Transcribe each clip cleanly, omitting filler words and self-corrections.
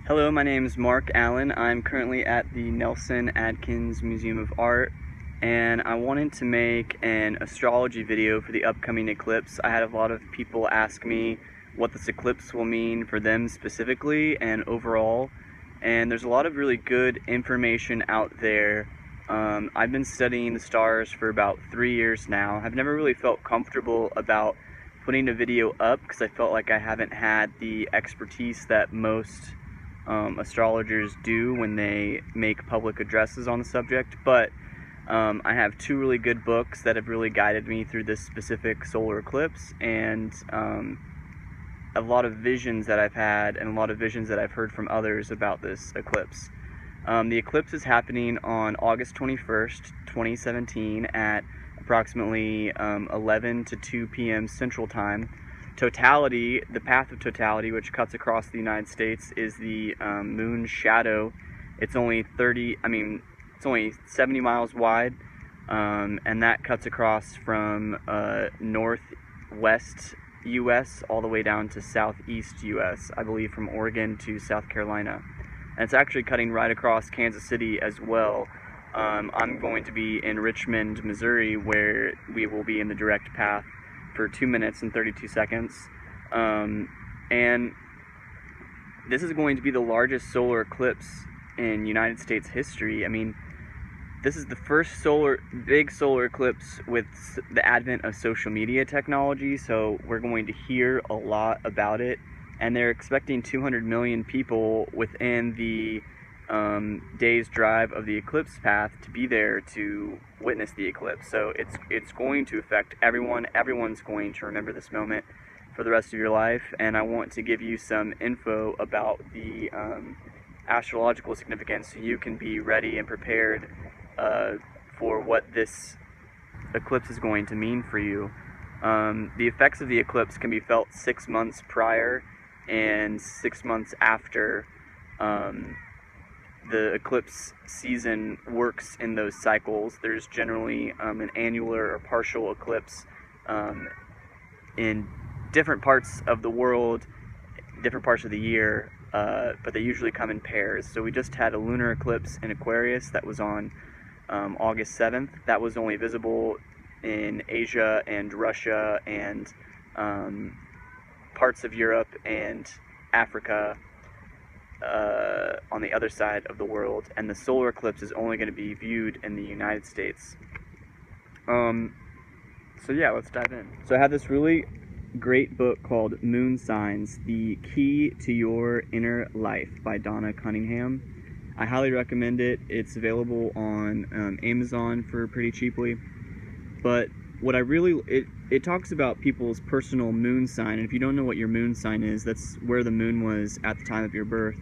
Hello, my name is Mark Allen. I'm currently at the Nelson Adkins Museum of Art, and I wanted to make an astrology video for the upcoming eclipse. I had a lot of people ask me what this eclipse will mean for them specifically and overall, and there's a lot of really good information out there. I've been studying the stars for about 3 years now. I've never really felt comfortable about putting a video up because I felt like I haven't had the expertise that most astrologers do when they make public addresses on the subject, but I have two really good books that have really guided me through this specific solar eclipse, and a lot of visions that I've had and a lot of visions that I've heard from others about this eclipse. The eclipse is happening on August 21st, 2017 at approximately 11 to 2 p.m. Central Time. Totality, the path of totality, which cuts across the United States, is the moon's shadow. It's only 70 miles wide, and that cuts across from northwest U.S. all the way down to southeast U.S., I believe from Oregon to South Carolina. And it's actually cutting right across Kansas City as well. I'm going to be in Richmond, Missouri, where we will be in the direct path for 2 minutes and 32 seconds. And this is going to be the largest solar eclipse in United States history. I mean, this is the first big solar eclipse with the advent of social media technology, so we're going to hear a lot about it. And they're expecting 200 million people within the day's drive of the eclipse path to be there to witness the eclipse. So it's going to affect everyone. Everyone's going to remember this moment for the rest of your life. And I want to give you some info about the astrological significance so you can be ready and prepared for what this eclipse is going to mean for you. The effects of the eclipse can be felt 6 months prior and 6 months after. The eclipse season works in those cycles. There's generally an annular or partial eclipse in different parts of the world, different parts of the year, but they usually come in pairs. So we just had a lunar eclipse in Aquarius that was on August 7th. That was only visible in Asia and Russia and parts of Europe and Africa, on the other side of the world, and the solar eclipse is only going to be viewed in the United States. So yeah, let's dive in. So I have this really great book called Moon Signs, The Key to Your Inner Life by Donna Cunningham. I highly recommend it. It's available on Amazon for pretty cheaply. But what it talks about people's personal moon sign, and if you don't know what your moon sign is, that's where the moon was at the time of your birth.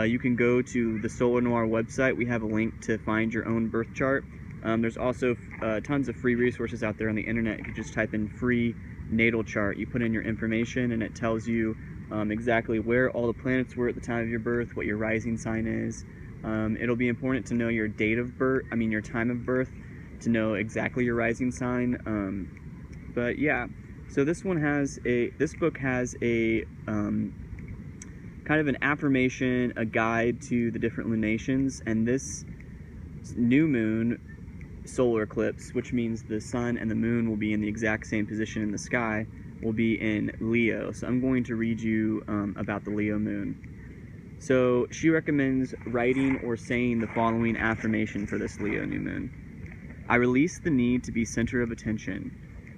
You can go to the Solar Noir website. We have a link to find your own birth chart. There's also tons of free resources out there on the internet. You can just type in free natal chart. You put in your information and it tells you exactly where all the planets were at the time of your birth, what your rising sign is. It'll be important to know your date of birth, your time of birth, to know exactly your rising sign. But yeah, so this book has a kind of an affirmation, a guide to the different lunations, and this new moon solar eclipse, which means the sun and the moon will be in the exact same position in the sky, will be in Leo. So I'm going to read you about the Leo moon. So she recommends writing or saying the following affirmation for this Leo new moon. I release the need to be center of attention.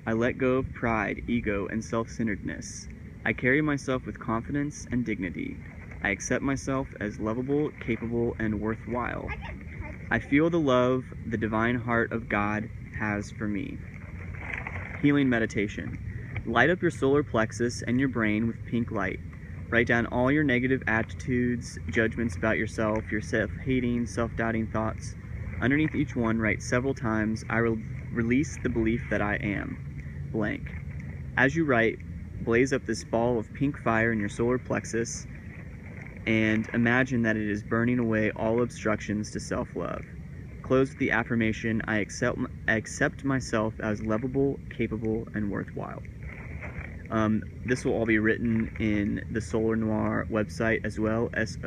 I let go of pride, ego, and self-centeredness. I carry myself with confidence and dignity. I accept myself as lovable, capable, and worthwhile. I feel the love the divine heart of God has for me. Healing meditation. Light up your solar plexus and your brain with pink light. Write down all your negative attitudes, judgments about yourself, your self-hating, self-doubting thoughts. Underneath each one, write several times, I release the belief that I am blank. As you write, blaze up this ball of pink fire in your solar plexus and imagine that it is burning away all obstructions to self-love. Close with the affirmation, I accept myself as lovable, capable, and worthwhile. This will all be written in the Solar Noir website as well, solanoir.com,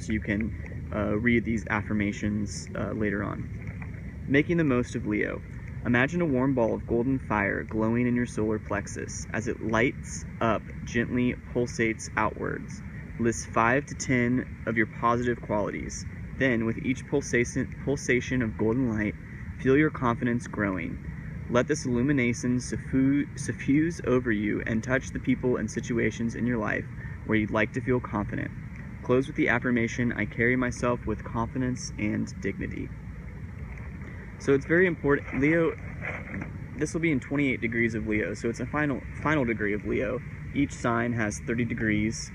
so you can read these affirmations later on. Making the most of Leo. Imagine a warm ball of golden fire glowing in your solar plexus. As it lights up, gently pulsates outwards. List 5 to 10 of your positive qualities. Then, with each pulsation of golden light, feel your confidence growing. Let this illumination suffuse over you and touch the people and situations in your life where you'd like to feel confident. Close with the affirmation, I carry myself with confidence and dignity. So it's very important. Leo, this will be in 28 degrees of Leo, so it's a final degree of Leo. Each sign has 30 degrees.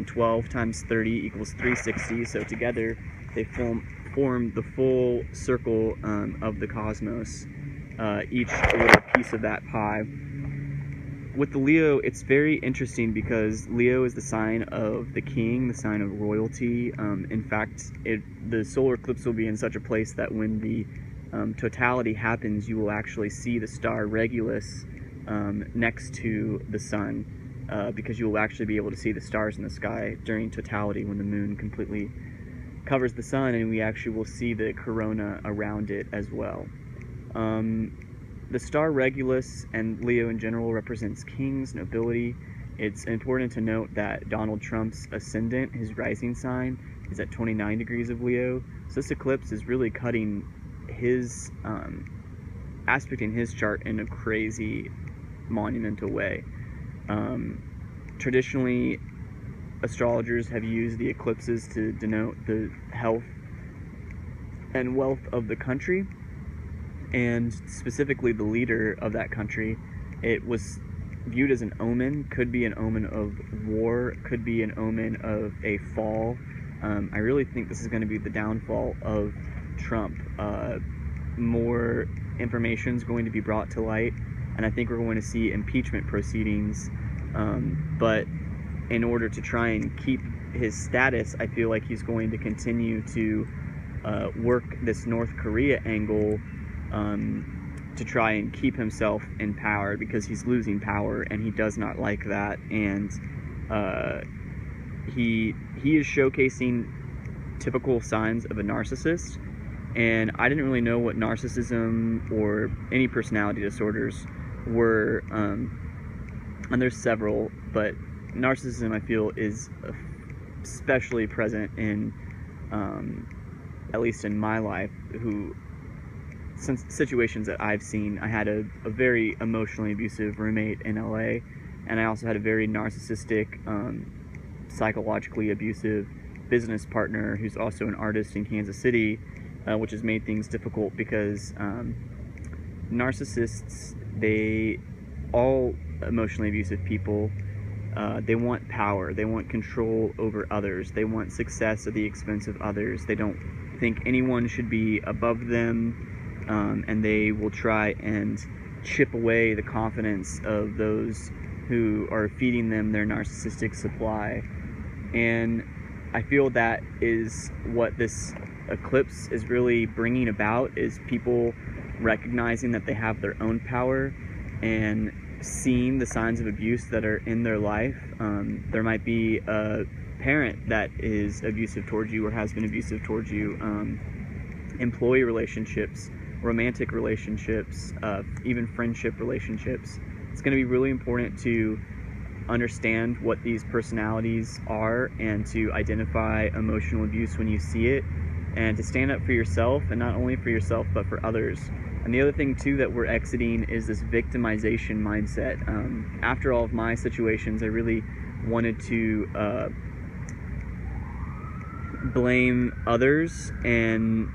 12 times 30 equals 360, so together they form the full circle of the cosmos, each a little piece of that pie. With the Leo, it's very interesting because Leo is the sign of the king, the sign of royalty. In fact, the solar eclipse will be in such a place that when the totality happens, you will actually see the star Regulus next to the sun, because you will actually be able to see the stars in the sky during totality when the moon completely covers the sun, and we actually will see the corona around it as well. The star Regulus and Leo in general represents kings, nobility. It's important to note that Donald Trump's ascendant, his rising sign, is at 29 degrees of Leo. So this eclipse is really cutting his, aspecting his chart in a crazy, monumental way. Traditionally, astrologers have used the eclipses to denote the health and wealth of the country, and specifically the leader of that country. It was viewed as an omen, could be an omen of war, could be an omen of a fall. I really think this is going to be the downfall of Trump. More information is going to be brought to light, and I think we're going to see impeachment proceedings. But in order to try and keep his status, I feel like he's going to continue to work this North Korea angle to try and keep himself in power, because he's losing power and he does not like that. And he is showcasing typical signs of a narcissist, and I didn't really know what narcissism or any personality disorders were, and there's several, but narcissism, I feel, is especially present in, at least in my life, since situations that I've seen. I had a very emotionally abusive roommate in LA, and I also had a very narcissistic, psychologically abusive business partner who's also an artist in Kansas City, which has made things difficult because narcissists, all emotionally abusive people, they want power, they want control over others, they want success at the expense of others, they don't think anyone should be above them, and they will try and chip away the confidence of those who are feeding them their narcissistic supply. And I feel that is what this eclipse is really bringing about, is people recognizing that they have their own power and seeing the signs of abuse that are in their life. There might be a parent that is abusive towards you or has been abusive towards you, employee relationships, romantic relationships, even friendship relationships. It's going to be really important to understand what these personalities are and to identify emotional abuse when you see it, and to stand up for yourself, and not only for yourself but for others. And the other thing too that we're exiting is this victimization mindset. After all of my situations, I really wanted to blame others and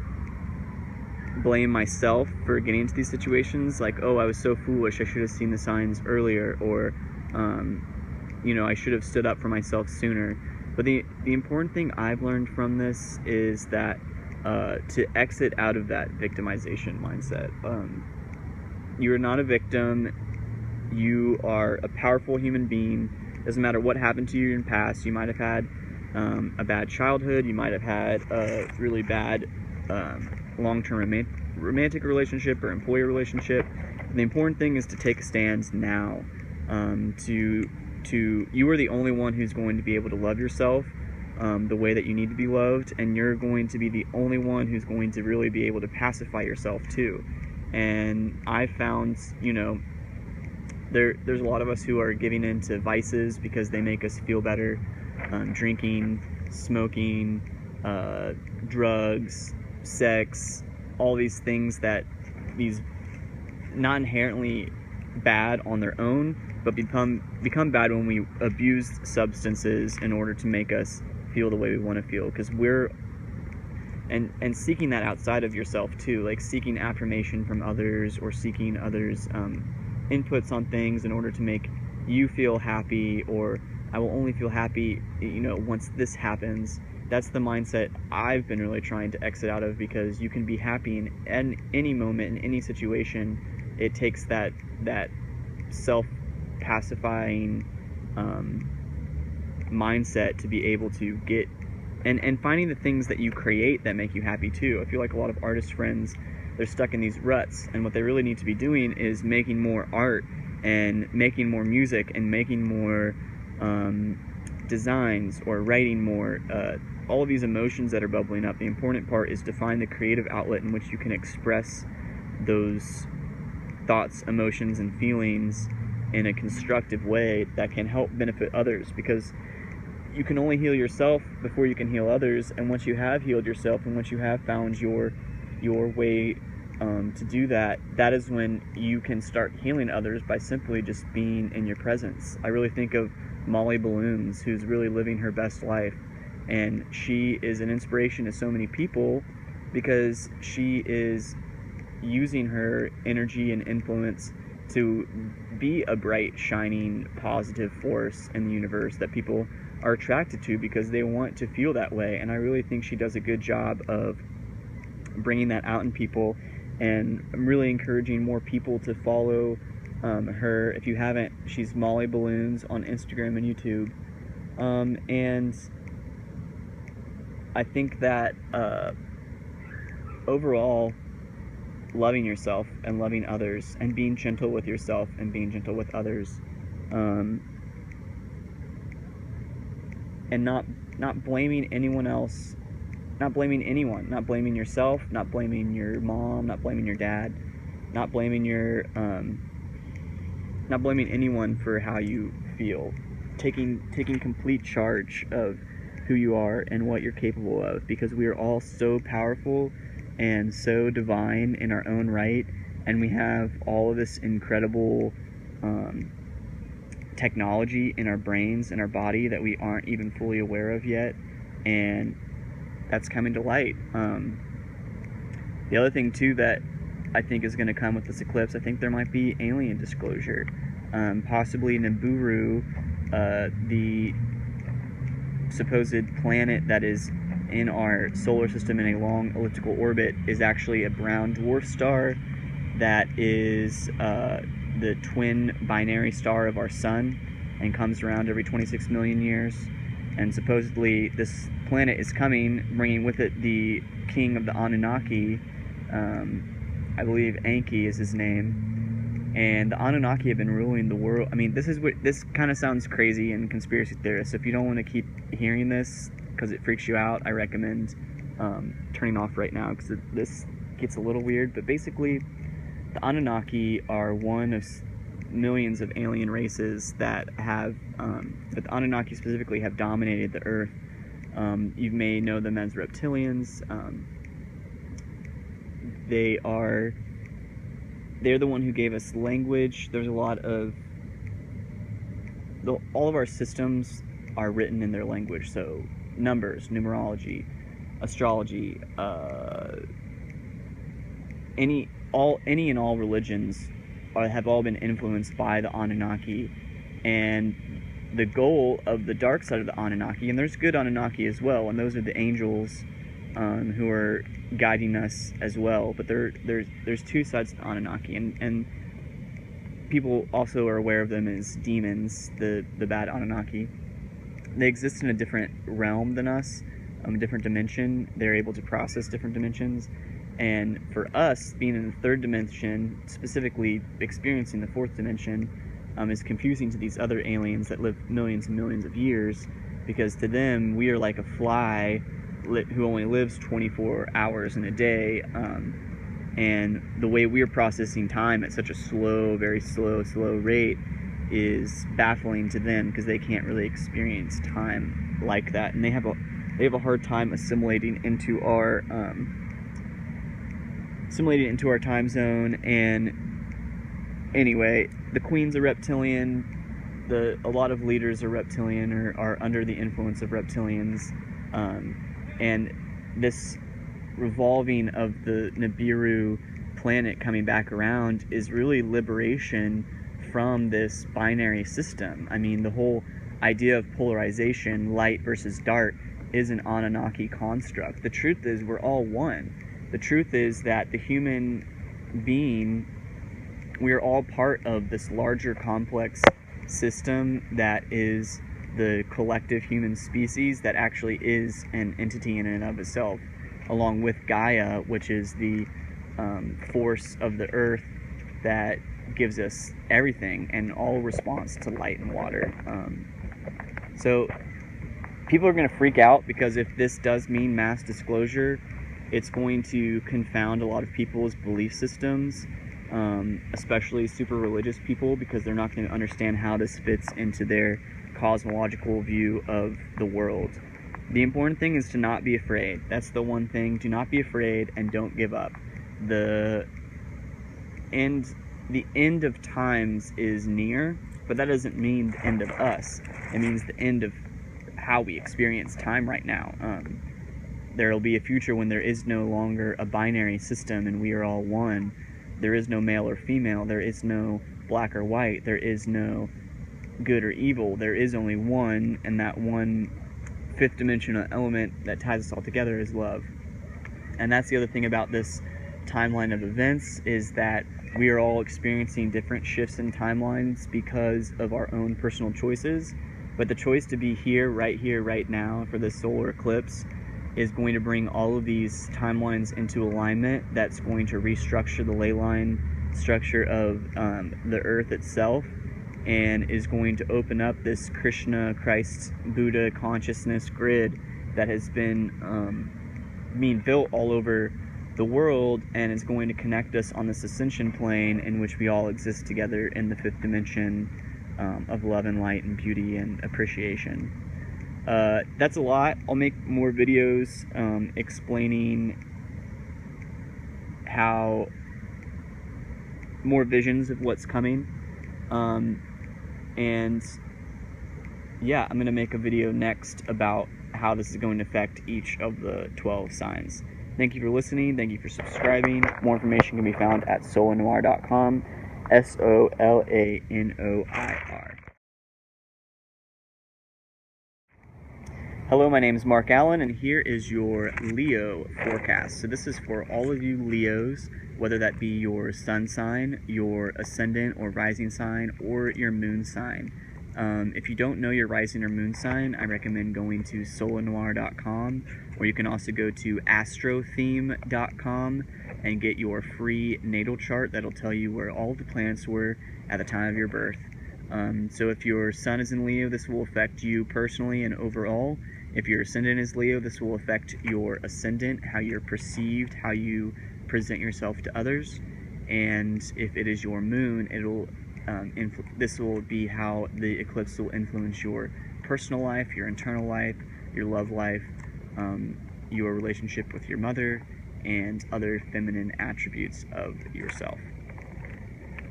blame myself for getting into these situations, like, oh, I was so foolish, I should have seen the signs earlier, or I should have stood up for myself sooner. But the important thing I've learned from this is that to exit out of that victimization mindset. You are not a victim. You are a powerful human being. Doesn't matter what happened to you in the past. You might have had a bad childhood. You might have had a really bad long-term romantic relationship or employee relationship. The important thing is to take a stand now. You are the only one who's going to be able to love yourself the way that you need to be loved, and you're going to be the only one who's going to really be able to pacify yourself too. And I found, there's a lot of us who are giving into vices because they make us feel better. Drinking, smoking, drugs, sex, all these things these not inherently bad on their own, but become bad when we abuse substances in order to make us feel the way we want to feel, because and seeking that outside of yourself too, like seeking affirmation from others or seeking others' inputs on things in order to make you feel happy, or I will only feel happy, once this happens. That's the mindset I've been really trying to exit out of, because you can be happy in any moment, in any situation. It takes that self-pacifying mindset to be able to get and finding the things that you create that make you happy too. I feel like a lot of artist friends, they're stuck in these ruts, and what they really need to be doing is making more art and making more music and making more designs or writing more. All of these emotions that are bubbling up, the important part is to find the creative outlet in which you can express those thoughts, emotions, and feelings in a constructive way that can help benefit others, because you can only heal yourself before you can heal others. And once you have healed yourself, and once you have found your way to do that, that is when you can start healing others by simply just being in your presence. I really think of Molly Balloons, who's really living her best life, and she is an inspiration to so many people because she is using her energy and influence to be a bright, shining, positive force in the universe that people are attracted to because they want to feel that way. And I really think she does a good job of bringing that out in people, and I'm really encouraging more people to follow her. If you haven't, she's Molly Balloons on Instagram and YouTube. And I think that overall, loving yourself and loving others and being gentle with yourself and being gentle with others, and not blaming anyone else, not blaming anyone, not blaming yourself, not blaming your mom, not blaming your dad, not blaming not blaming anyone for how you feel, taking complete charge of who you are and what you're capable of, because we are all so powerful and so divine in our own right, and we have all of this incredible technology in our brains and our body that we aren't even fully aware of yet, and that's coming to light. The other thing too that I think is going to come with this eclipse, I think there might be alien disclosure, possibly Nibiru, the supposed planet that is in our solar system in a long elliptical orbit, is actually a brown dwarf star that is the twin binary star of our sun and comes around every 26 million years. And supposedly this planet is coming, bringing with it the king of the Anunnaki. I believe Enki is his name. And the Anunnaki have been ruling the world. I mean, this kind of sounds crazy and conspiracy theorist. So if you don't want to keep hearing this because it freaks you out, I recommend turning off right now, because this gets a little weird. But basically, the Anunnaki are one of millions of alien races that have, but the Anunnaki specifically have dominated the Earth. You may know them as reptilians. They're the one who gave us language. There's a lot of all of our systems are written in their language. So numbers, numerology, astrology, any and all religions have all been influenced by the Anunnaki. And the goal of the dark side of the Anunnaki, and there's good Anunnaki as well, and those are the angels who are guiding us as well, but there's two sides to the Anunnaki, and people also are aware of them as demons, the bad Anunnaki. They exist in a different realm than us, a different dimension. They're able to process different dimensions, And for us, being in the third dimension, specifically experiencing the fourth dimension, is confusing to these other aliens that live millions and millions of years, because to them, we are like a fly who only lives 24 hours in a day. And the way we're processing time at such a slow, very slow rate is baffling to them, because they can't really experience time like that, and they have a hard time assimilating into our time zone. And anyway, the Queen's a reptilian. A lot of leaders are reptilian, or are under the influence of reptilians, and this revolving of the Nibiru planet coming back around is really liberation from this binary system. I mean, the whole idea of polarization, light versus dark, is an Anunnaki construct. The truth is we're all one. The truth is that the human being, we are all part of this larger complex system that is the collective human species, that actually is an entity in and of itself, along with Gaia, which is the force of the earth that gives us everything and all response to light and water. So people are going to freak out, because if this does mean mass disclosure, it's going to confound a lot of people's belief systems, especially super religious people, because they're not going to understand how this fits into their cosmological view of the world. The important thing is to not be afraid. That's the one thing. Do not be afraid, and don't give up. The end of times is near, but that doesn't mean the end of us. It means the end of how we experience time right now. There will be a future when there is no longer a binary system and we are all one. There is no male or female. There is no black or white. There is no good or evil. There is only one, and that one fifth dimensional element that ties us all together is love. And that's the other thing about this timeline of events, is that we are all experiencing different shifts in timelines because of our own personal choices. But the choice to be here, right now, for this solar eclipse, is going to bring all of these timelines into alignment. That's going to restructure the ley line structure of the earth itself, and is going to open up this Krishna, Christ, Buddha consciousness grid that has been being built all over the world, and is going to connect us on this ascension plane in which we all exist together in the fifth dimension of love and light and beauty and appreciation. That's a lot. I'll make more videos explaining how more visions of what's coming. And yeah, I'm going to make a video next about how this is going to affect each of the 12 signs. Thank you for listening. Thank you for subscribing. More information can be found at solarnoir.com. SOLANOIR. Hello, my name is Mark Allen, and here is your Leo forecast. So this is for all of you Leos, whether that be your sun sign, your ascendant or rising sign, or your moon sign. If you don't know your rising or moon sign, I recommend going to solarnoir.com, or you can also go to astrotheme.com and get your free natal chart that'll tell you where all the planets were at the time of your birth. So if your sun is in Leo, this will affect you personally and overall. If your ascendant is Leo, this will affect your ascendant, how you're perceived, how you present yourself to others. And if it is your moon, it'll this will be how the eclipse will influence your personal life, your internal life, your love life, your relationship with your mother, and other feminine attributes of yourself.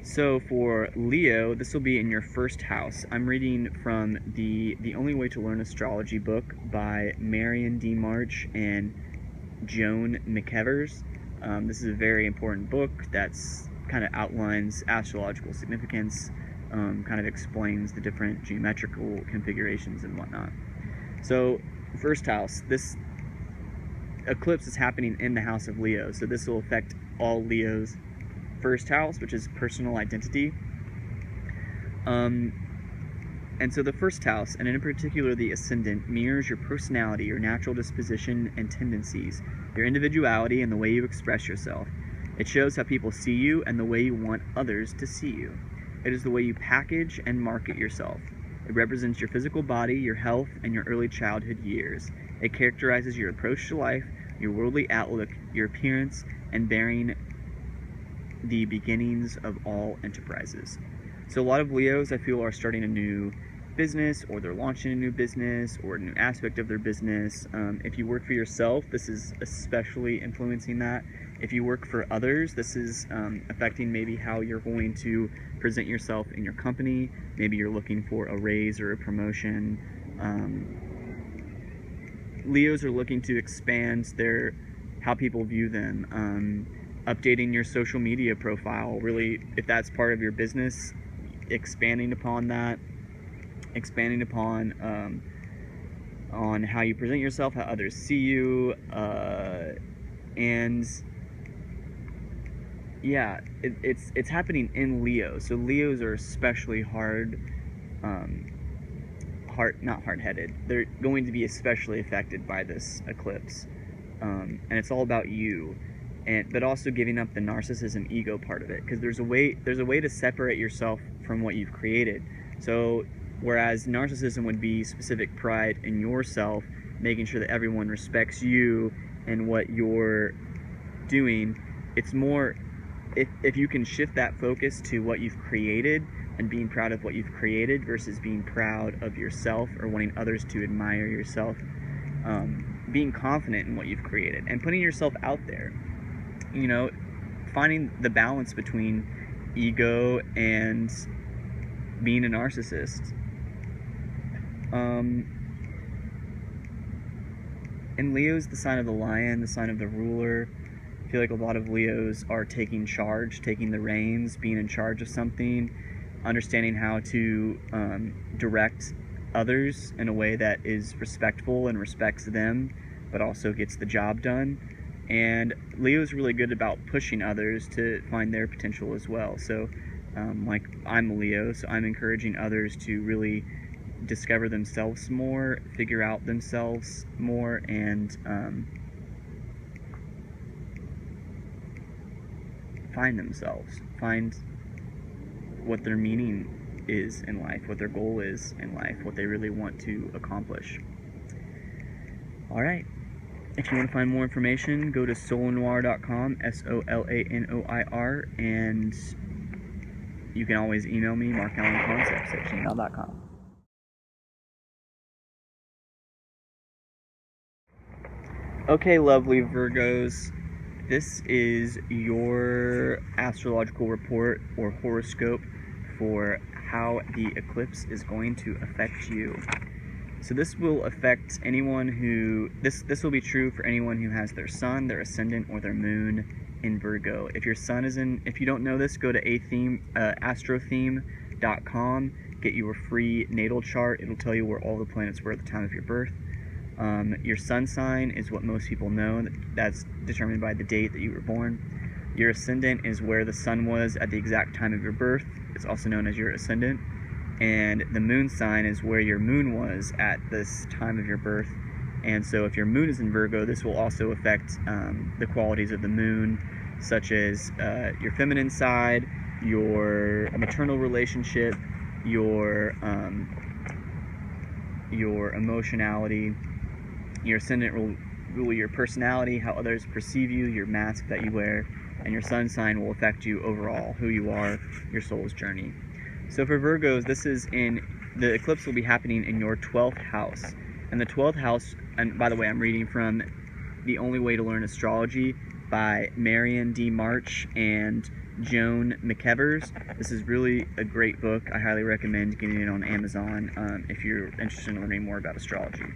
So for Leo, this will be in your first house. I'm reading from the Only Way to Learn Astrology book by Marion D. March and Joan McEvers. This is a very important book that's kind of outlines astrological significance, kind of explains the different geometrical configurations and whatnot. So, first house, this eclipse is happening in the house of Leo, so this will affect all Leos' first house, which is personal identity. And so the first house, and in particular the ascendant, mirrors your personality, your natural disposition and tendencies. your individuality and the way you express yourself. It shows how people see you and the way you want others to see you. It is the way you package and market yourself. It represents your physical body, your health, and your early childhood years. It characterizes your approach to life, your worldly outlook, your appearance, and bearing the beginnings of all enterprises. So a lot of Leos, I feel, are starting a new business, or they're launching a new business, or a new aspect of their business. If you work for yourself, this is especially influencing that. If you work for others, this is affecting maybe how you're going to present yourself in your company. Maybe you're looking for a raise or a promotion. Leos are looking to expand how people view them. Updating your social media profile, really, if that's part of your business, expanding upon that, expanding upon on how you present yourself, how others see you, and yeah, it's happening in Leo. So Leos are especially not hard-headed. They're going to be especially affected by this eclipse, and it's all about you, but also giving up the narcissism ego part of it, because there's a way to separate yourself from what you've created. So whereas narcissism would be specific pride in yourself, making sure that everyone respects you and what you're doing, it's more, if you can shift that focus to what you've created and being proud of what you've created versus being proud of yourself or wanting others to admire yourself, being confident in what you've created and putting yourself out there, finding the balance between ego and being a narcissist. And Leo's the sign of the lion, the sign of the ruler. I feel like a lot of Leos are taking charge, taking the reins, being in charge of something, understanding how to direct others in a way that is respectful and respects them, but also gets the job done. And Leo's really good about pushing others to find their potential as well. So like I'm a Leo, so I'm encouraging others to really discover themselves more, figure out themselves more, and find themselves, find what their meaning is in life, what their goal is in life, what they really want to accomplish. Alright, if you want to find more information, go to solarnoir.com, SOLANOIR, and you can always email me, markallenconcepts@gmail.com. Okay, lovely Virgos, this is your astrological report or horoscope for how the eclipse is going to affect you. So this will affect anyone who, this will be true for anyone who has their sun, their ascendant, or their moon in Virgo. If your sun is if you don't know this, go to astrotheme.com, get your free natal chart. It'll tell you where all the planets were at the time of your birth. Your sun sign is what most people know. That's determined by the date that you were born. Your ascendant is where the sun was at the exact time of your birth. It's also known as your ascendant. And the moon sign is where your moon was at this time of your birth. And so if your moon is in Virgo, this will also affect the qualities of the moon, such as your feminine side, your maternal relationship, your emotionality. Your ascendant will rule your personality, how others perceive you, your mask that you wear, and your sun sign will affect you overall, who you are, your soul's journey. So for Virgos, the eclipse will be happening in your 12th house. And the 12th house, and by the way, I'm reading from The Only Way to Learn Astrology by Marion D. March and Joan McEvers. This is really a great book. I highly recommend getting it on Amazon if you're interested in learning more about astrology.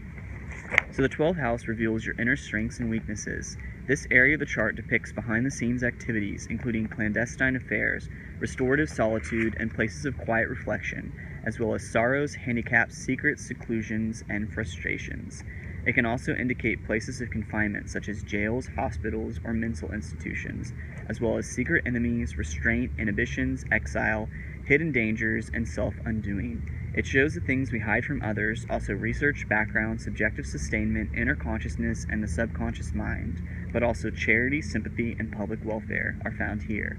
So the 12th house reveals your inner strengths and weaknesses. This area of the chart depicts behind-the-scenes activities, including clandestine affairs, restorative solitude, and places of quiet reflection, as well as sorrows, handicaps, secrets, seclusions, and frustrations. It can also indicate places of confinement such as jails, hospitals, or mental institutions, as well as secret enemies, restraint, inhibitions, exile, hidden dangers, and self-undoing. It shows the things we hide from others, also research, background, subjective sustainment, inner consciousness, and the subconscious mind, but also charity, sympathy, and public welfare are found here.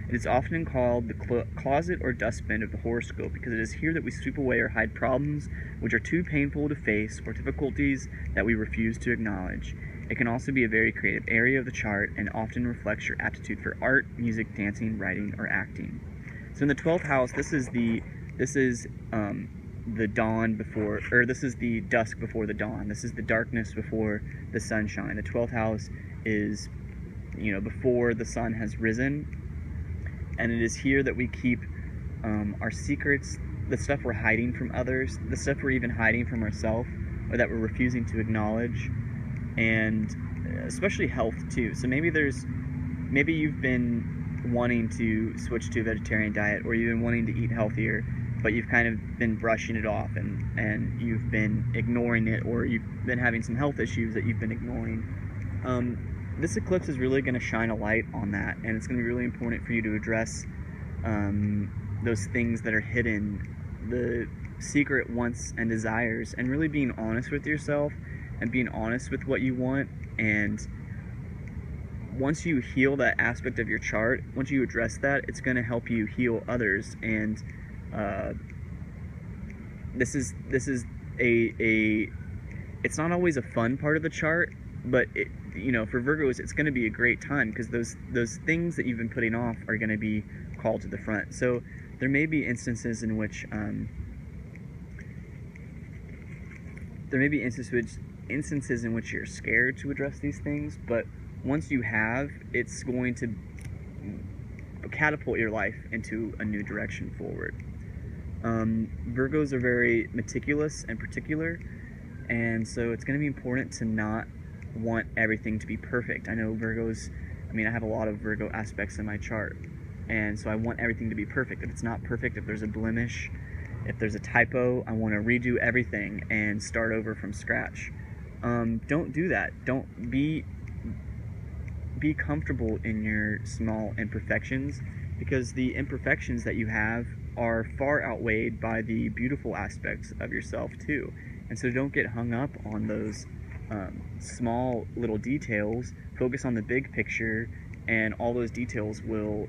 It is often called the closet or dustbin of the horoscope because it is here that we sweep away or hide problems which are too painful to face or difficulties that we refuse to acknowledge. It can also be a very creative area of the chart and often reflects your aptitude for art, music, dancing, writing, or acting. So in the 12th house, this is the dawn before, or this is the dusk before the dawn. This is the darkness before the sunshine. The 12th house is, before the sun has risen. And it is here that we keep our secrets, the stuff we're hiding from others, the stuff we're even hiding from ourselves, or that we're refusing to acknowledge, and especially health too. So maybe you've been wanting to switch to a vegetarian diet, or you've been wanting to eat healthier, but you've kind of been brushing it off, and you've been ignoring it, or you've been having some health issues that you've been ignoring. This eclipse is really going to shine a light on that, and it's going to be really important for you to address those things that are hidden, the secret wants and desires, and really being honest with yourself and being honest with what you want. And once you heal that aspect of your chart, once you address that, it's going to help you heal others. And this is it's not always a fun part of the chart, but for Virgos, it's going to be a great time because those things that you've been putting off are going to be called to the front. So there may be instances in which you're scared to address these things, but once you have, it's going to catapult your life into a new direction forward. Virgos are very meticulous and particular, and so it's going to be important to not want everything to be perfect. I know Virgos, I have a lot of Virgo aspects in my chart, and so I want everything to be perfect. If it's not perfect, if there's a blemish, if there's a typo, I want to redo everything and start over from scratch. Don't do that. Don't be comfortable in your small imperfections, because the imperfections that you have are far outweighed by the beautiful aspects of yourself too. And so don't get hung up on those small little details. Focus on the big picture, and all those details will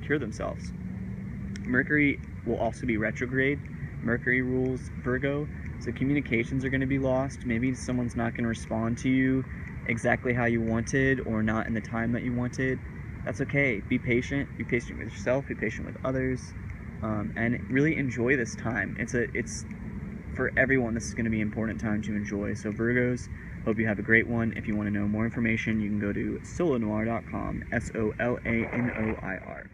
cure themselves. Mercury will also be retrograde. Mercury rules Virgo, so communications are going to be lost. Maybe someone's not going to respond to you exactly how you wanted, or not in the time that you wanted. That's okay. Be patient. Be patient with yourself. Be patient with others, and really enjoy this time. It's for everyone. This is going to be an important time to enjoy. So Virgos, hope you have a great one. If you want to know more information, you can go to solanoir.com. SOLANOIR.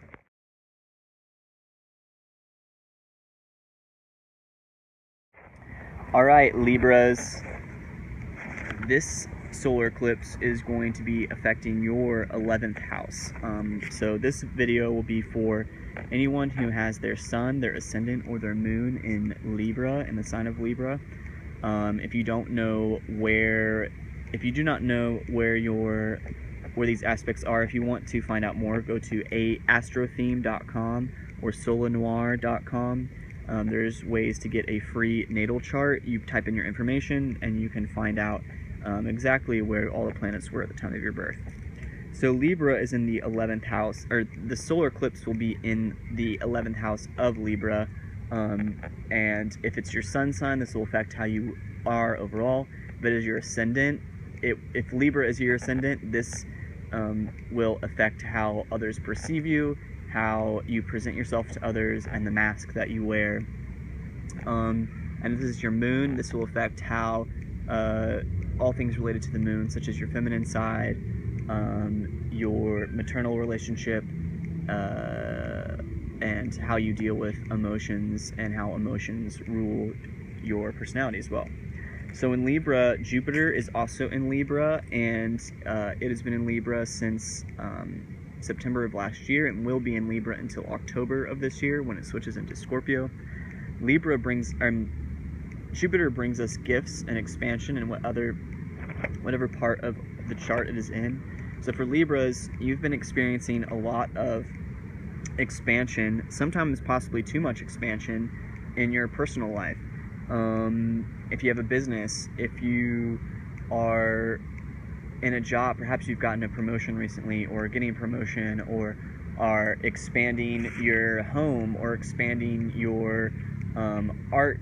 All right, Libras. This solar eclipse is going to be affecting your 11th house. So this video will be for anyone who has their sun, their ascendant, or their moon in Libra, in the sign of Libra. If you do not know where these aspects are, if you want to find out more, go to astrotheme.com or solanoir.com. There's ways to get a free natal chart. You type in your information and you can find out exactly where all the planets were at the time of your birth. So Libra is in the 11th house, or the solar eclipse will be in the 11th house of Libra, and if it's your sun sign, this will affect how you are overall. But as your ascendant, if Libra is your ascendant, this will affect how others perceive you, how you present yourself to others, and the mask that you wear. And if this is your moon, this will affect how all things related to the moon, such as your feminine side, your maternal relationship, and how you deal with emotions, and how emotions rule your personality as well. So in Libra, Jupiter is also in Libra, and it has been in Libra since September of last year, and will be in Libra until October of this year when it switches into Scorpio. Jupiter brings us gifts and expansion in whatever part of the chart it is in. So for Libras, you've been experiencing a lot of expansion, sometimes possibly too much expansion in your personal life. If you have a business, if you are in a job, perhaps you've gotten a promotion recently, or getting a promotion, or are expanding your home, or expanding your art,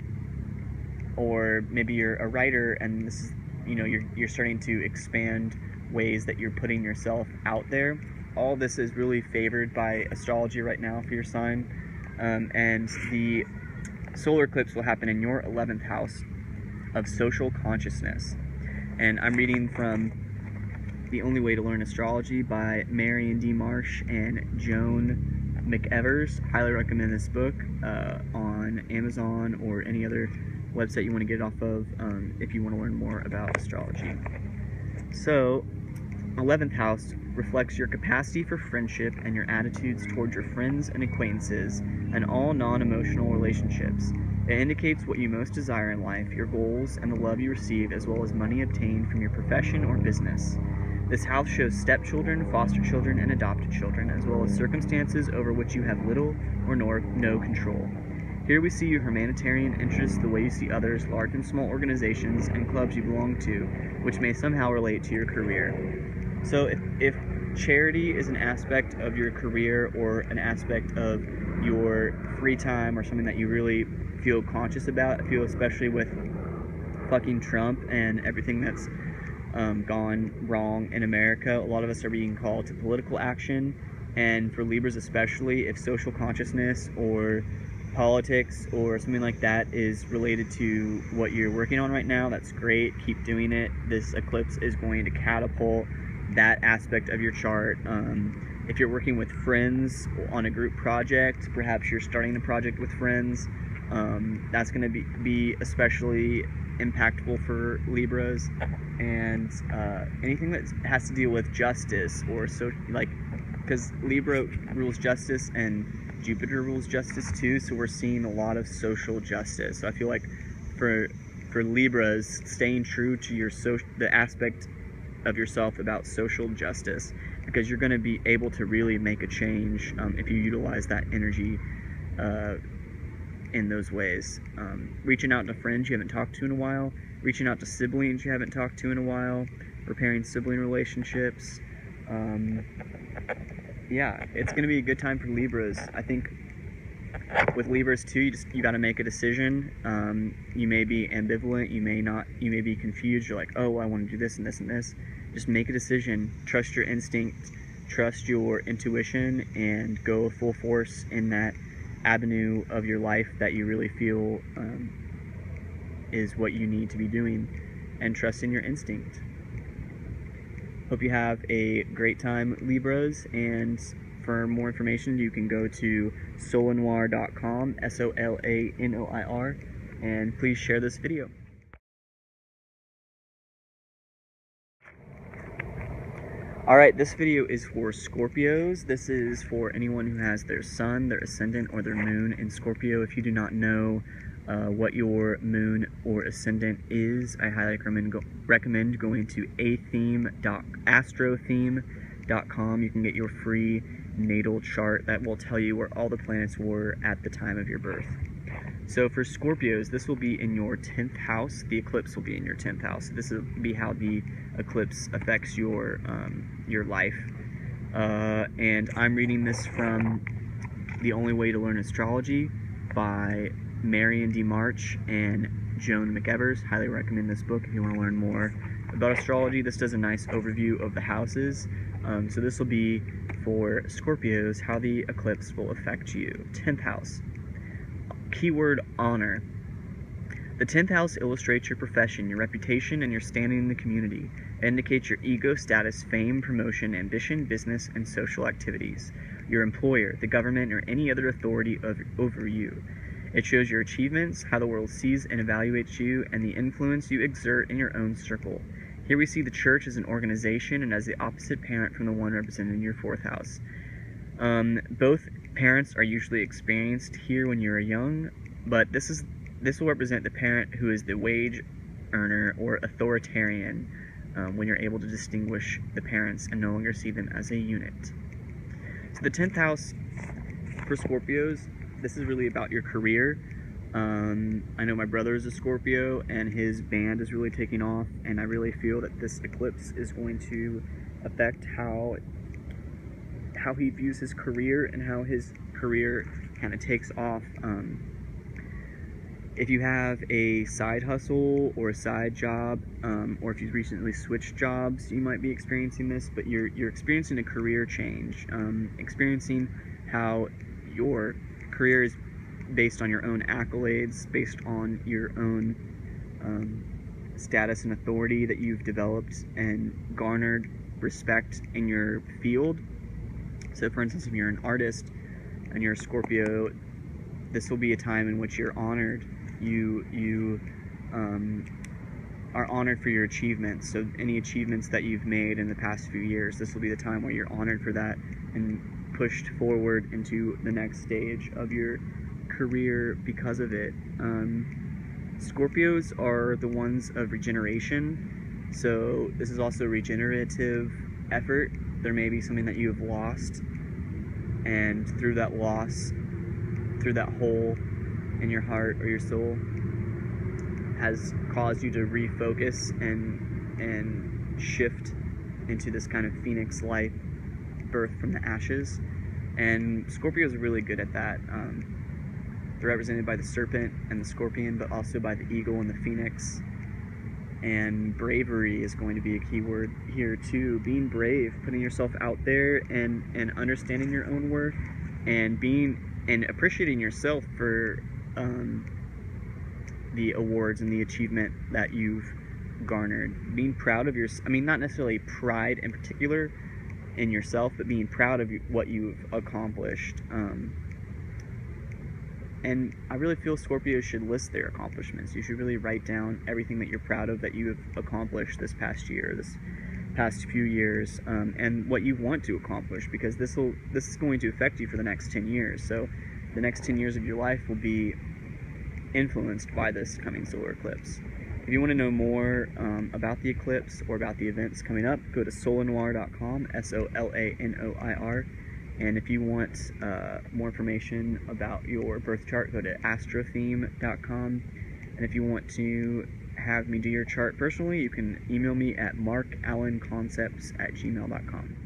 or maybe you're a writer and this is, you're starting to expand ways that you're putting yourself out there. All this is really favored by astrology right now for your sign, and the solar eclipse will happen in your 11th house of social consciousness. And I'm reading from The Only Way to Learn Astrology by Marion D. Marsh and Joan McEvers. Highly recommend this book on Amazon or any other website you want to get it off of if you want to learn more about astrology. So, 11th house reflects your capacity for friendship and your attitudes towards your friends and acquaintances and all non-emotional relationships. It indicates what you most desire in life, your goals, and the love you receive, as well as money obtained from your profession or business. This house shows stepchildren, foster children, and adopted children, as well as circumstances over which you have little or no control. Here we see your humanitarian interests, the way you see others, large and small organizations, and clubs you belong to, which may somehow relate to your career. So if charity is an aspect of your career, or an aspect of your free time, or something that you really feel conscious about, I feel especially with fucking Trump and everything that's gone wrong in America, a lot of us are being called to political action. And for Libras especially, if social consciousness or politics or something like that is related to what you're working on right now, that's great. Keep doing it. This eclipse is going to catapult that aspect of your chart. If you're working with friends on a group project, perhaps you're starting the project with friends, that's going to be especially impactful for Libras. And anything that has to deal with justice, or so, like, because Libra rules justice and Jupiter rules justice too, so we're seeing a lot of social justice. So I feel like for Libras, staying true to your the aspect of yourself about social justice, because you're going to be able to really make a change if you utilize that energy in those ways. Reaching out to friends you haven't talked to in a while, reaching out to siblings you haven't talked to in a while, repairing sibling relationships. Yeah, it's going to be a good time for Libras. I think with Libras too, you got to make a decision. You may be ambivalent, you may be confused. You're like, oh, I want to do this and this and this. Just make a decision. Trust your instinct, trust your intuition, and go full force in that avenue of your life that you really feel is what you need to be doing, and trust in your instinct. Hope you have a great time, Libras, and for more information you can go to solanoir.com, SOLANOIR, and please share this video. Alright, this video is for Scorpios. This is for anyone who has their sun, their ascendant, or their moon in Scorpio. If you do not know what your moon or ascendant is, I highly recommend going to astrothem.com. You can get your free natal chart that will tell you where all the planets were at the time of your birth. So for Scorpios, this will be in your 10th house. The eclipse will be in your 10th house. This will be how the eclipse affects your life. And I'm reading this from The Only Way to Learn Astrology by Marion D. March and Joan McEvers. Highly recommend this book if you want to learn more about astrology. This does a nice overview of the houses. So this will be for Scorpios, how the eclipse will affect you. 10th house. Keyword honor. The 10th house illustrates your profession, your reputation, and your standing in the community. It indicates your ego, status, fame, promotion, ambition, business, and social activities. Your employer, the government, or any other authority over you. It shows your achievements, how the world sees and evaluates you, and the influence you exert in your own circle. Here we see the church as an organization and as the opposite parent from the one represented in your 4th house. Both parents are usually experienced here when you're young, but this is this will represent the parent who is the wage earner or authoritarian, when you're able to distinguish the parents and no longer see them as a unit. So the 10th house for Scorpios, this is really about your career. I know my brother is a Scorpio and his band is really taking off, and I really feel that this eclipse is going to affect how he views his career and how his career kind of takes off. If you have a side hustle or a side job, or if you've recently switched jobs, you might be experiencing this, but you're experiencing a career change, experiencing how your career is based on your own accolades, based on your own status and authority that you've developed and garnered respect in your field. So for instance, if you're an artist and you're a Scorpio, this will be a time in which you're honored. You are honored for your achievements. So any achievements that you've made in the past few years, this will be the time where you're honored for that and pushed forward into the next stage of your career because of it. Scorpios are the ones of regeneration, so this is also regenerative effort. There may be something that you have lost, and through that loss, through that hole in your heart or your soul, has caused you to refocus and shift into this kind of phoenix life, birth from the ashes. And Scorpios are really good at that. They're represented by the serpent and the scorpion, but also by the eagle and the phoenix. And bravery is going to be a key word here too. Being brave, putting yourself out there and understanding your own worth, and appreciating yourself for the awards and the achievement that you've garnered. Being proud of not necessarily pride in particular in yourself, but being proud of what you've accomplished. And I really feel Scorpios should list their accomplishments. You should really write down everything that you're proud of that you have accomplished this past year, this past few years, and what you want to accomplish, because this is going to affect you for the next 10 years. So the next 10 years of your life will be influenced by this coming solar eclipse. If you want to know more about the eclipse or about the events coming up, go to solanoir.com, SOLANOIR. And if you want more information about your birth chart, go to astrotheme.com. And if you want to have me do your chart personally, you can email me at markallenconcepts@gmail.com.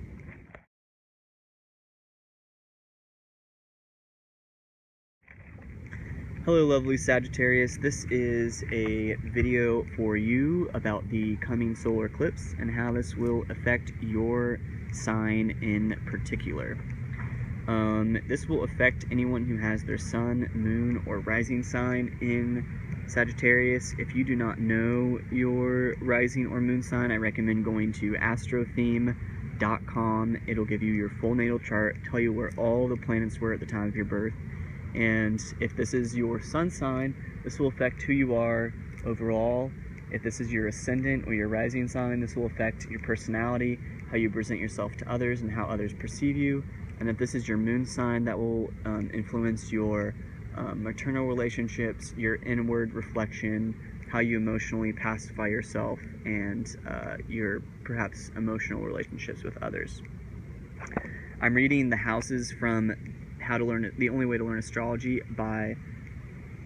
Hello lovely Sagittarius, this is a video for you about the coming solar eclipse and how this will affect your sign in particular. This will affect anyone who has their sun, moon, or rising sign in Sagittarius. If you do not know your rising or moon sign, I recommend going to astrotheme.com. It'll give you your full natal chart, tell you where all the planets were at the time of your birth. And if this is your sun sign, this will affect who you are overall. If this is your ascendant or your rising sign, this will affect your personality, how you present yourself to others, and how others perceive you. And if this is your moon sign, that will influence your maternal relationships, your inward reflection, how you emotionally pacify yourself, and your perhaps emotional relationships with others. I'm reading The Houses from The Only Way to Learn Astrology by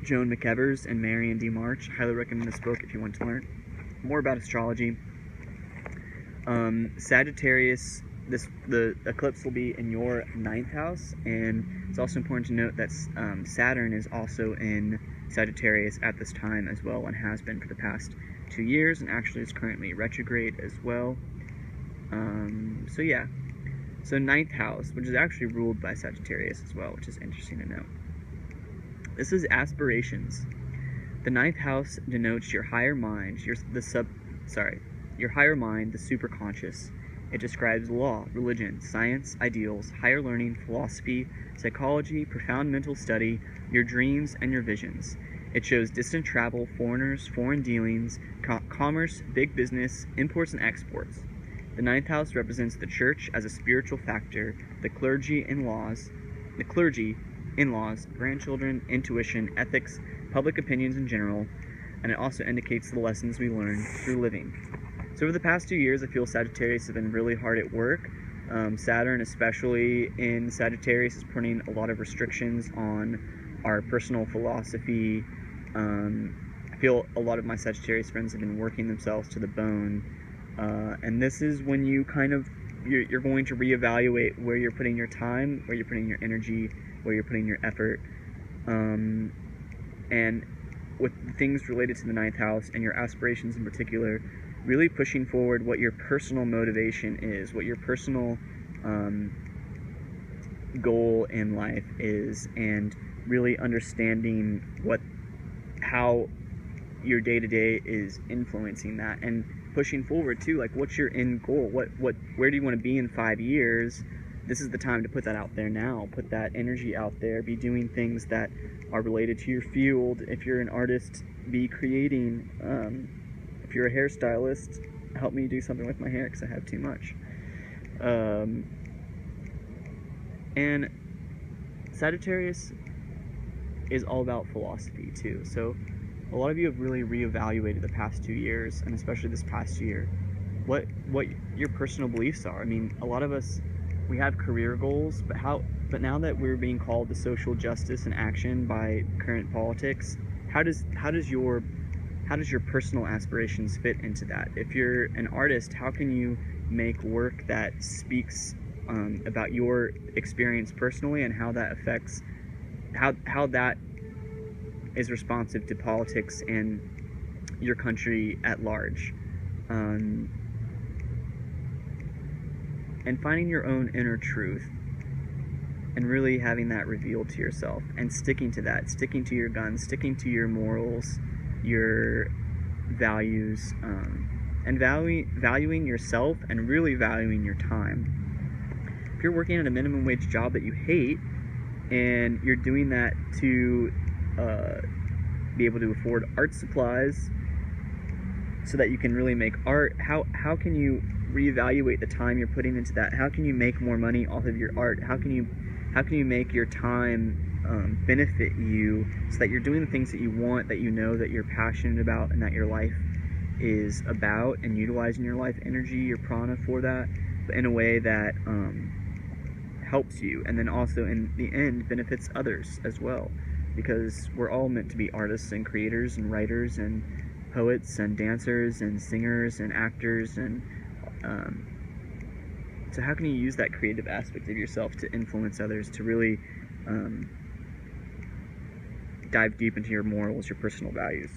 Joan McEvers and Marion D. March. I highly recommend this book if you want to learn more about astrology. Sagittarius, the eclipse will be in your 9th house, and it's also important to note that Saturn is also in Sagittarius at this time as well, and has been for the past 2 years, and actually is currently retrograde as well. So yeah, so 9th house, which is actually ruled by Sagittarius as well, which is interesting to note. This is aspirations. The 9th house denotes your higher mind, your higher mind, the superconscious. It describes law, religion, science, ideals, higher learning, philosophy, psychology, profound mental study, your dreams, and your visions. It shows distant travel, foreigners, foreign dealings, commerce, big business, imports and exports. The 9th house represents the church as a spiritual factor, the clergy, in-laws, grandchildren, intuition, ethics, public opinions in general, and it also indicates the lessons we learn through living. So over the past 2 years, I feel Sagittarius have been really hard at work. Saturn, especially in Sagittarius, is putting a lot of restrictions on our personal philosophy. I feel a lot of my Sagittarius friends have been working themselves to the bone, and this is when you you're going to reevaluate where you're putting your time, where you're putting your energy, where you're putting your effort, and with things related to the 9th house and your aspirations in particular, really pushing forward what your personal motivation is, what your personal goal in life is, and really understanding how your day-to-day is influencing that, and pushing forward too, like what's your end goal, where do you want to be in 5 years? This is the time to put that out there now, put that energy out there, be doing things that are related to your field. If you're an artist, be creating. If you're a hairstylist, help me do something with my hair because I have too much. And Sagittarius is all about philosophy too. So a lot of you have really reevaluated the past 2 years, and especially this past year, what your personal beliefs are. I mean, a lot of us, we have career goals, but now that we're being called to social justice and action by current politics, how does your personal aspirations fit into that? If you're an artist, how can you make work that speaks about your experience personally, and how that affects how that is responsive to politics and your country at large, and finding your own inner truth and really having that revealed to yourself and sticking to that, sticking to your guns, sticking to your morals, your values, and valuing yourself and really valuing your time. If you're working at a minimum wage job that you hate, and you're doing that to be able to afford art supplies so that you can really make art, how can you reevaluate the time you're putting into that? How can you make more money off of your art? How can you make your time benefit you, so that you're doing the things that you want, that you know that you're passionate about, and that your life is about, and utilizing your life energy, your prana, for that, but in a way that helps you, and then also in the end benefits others as well, because we're all meant to be artists and creators and writers and poets and dancers and singers and actors, and so how can you use that creative aspect of yourself to influence others, to really dive deep into your morals, your personal values?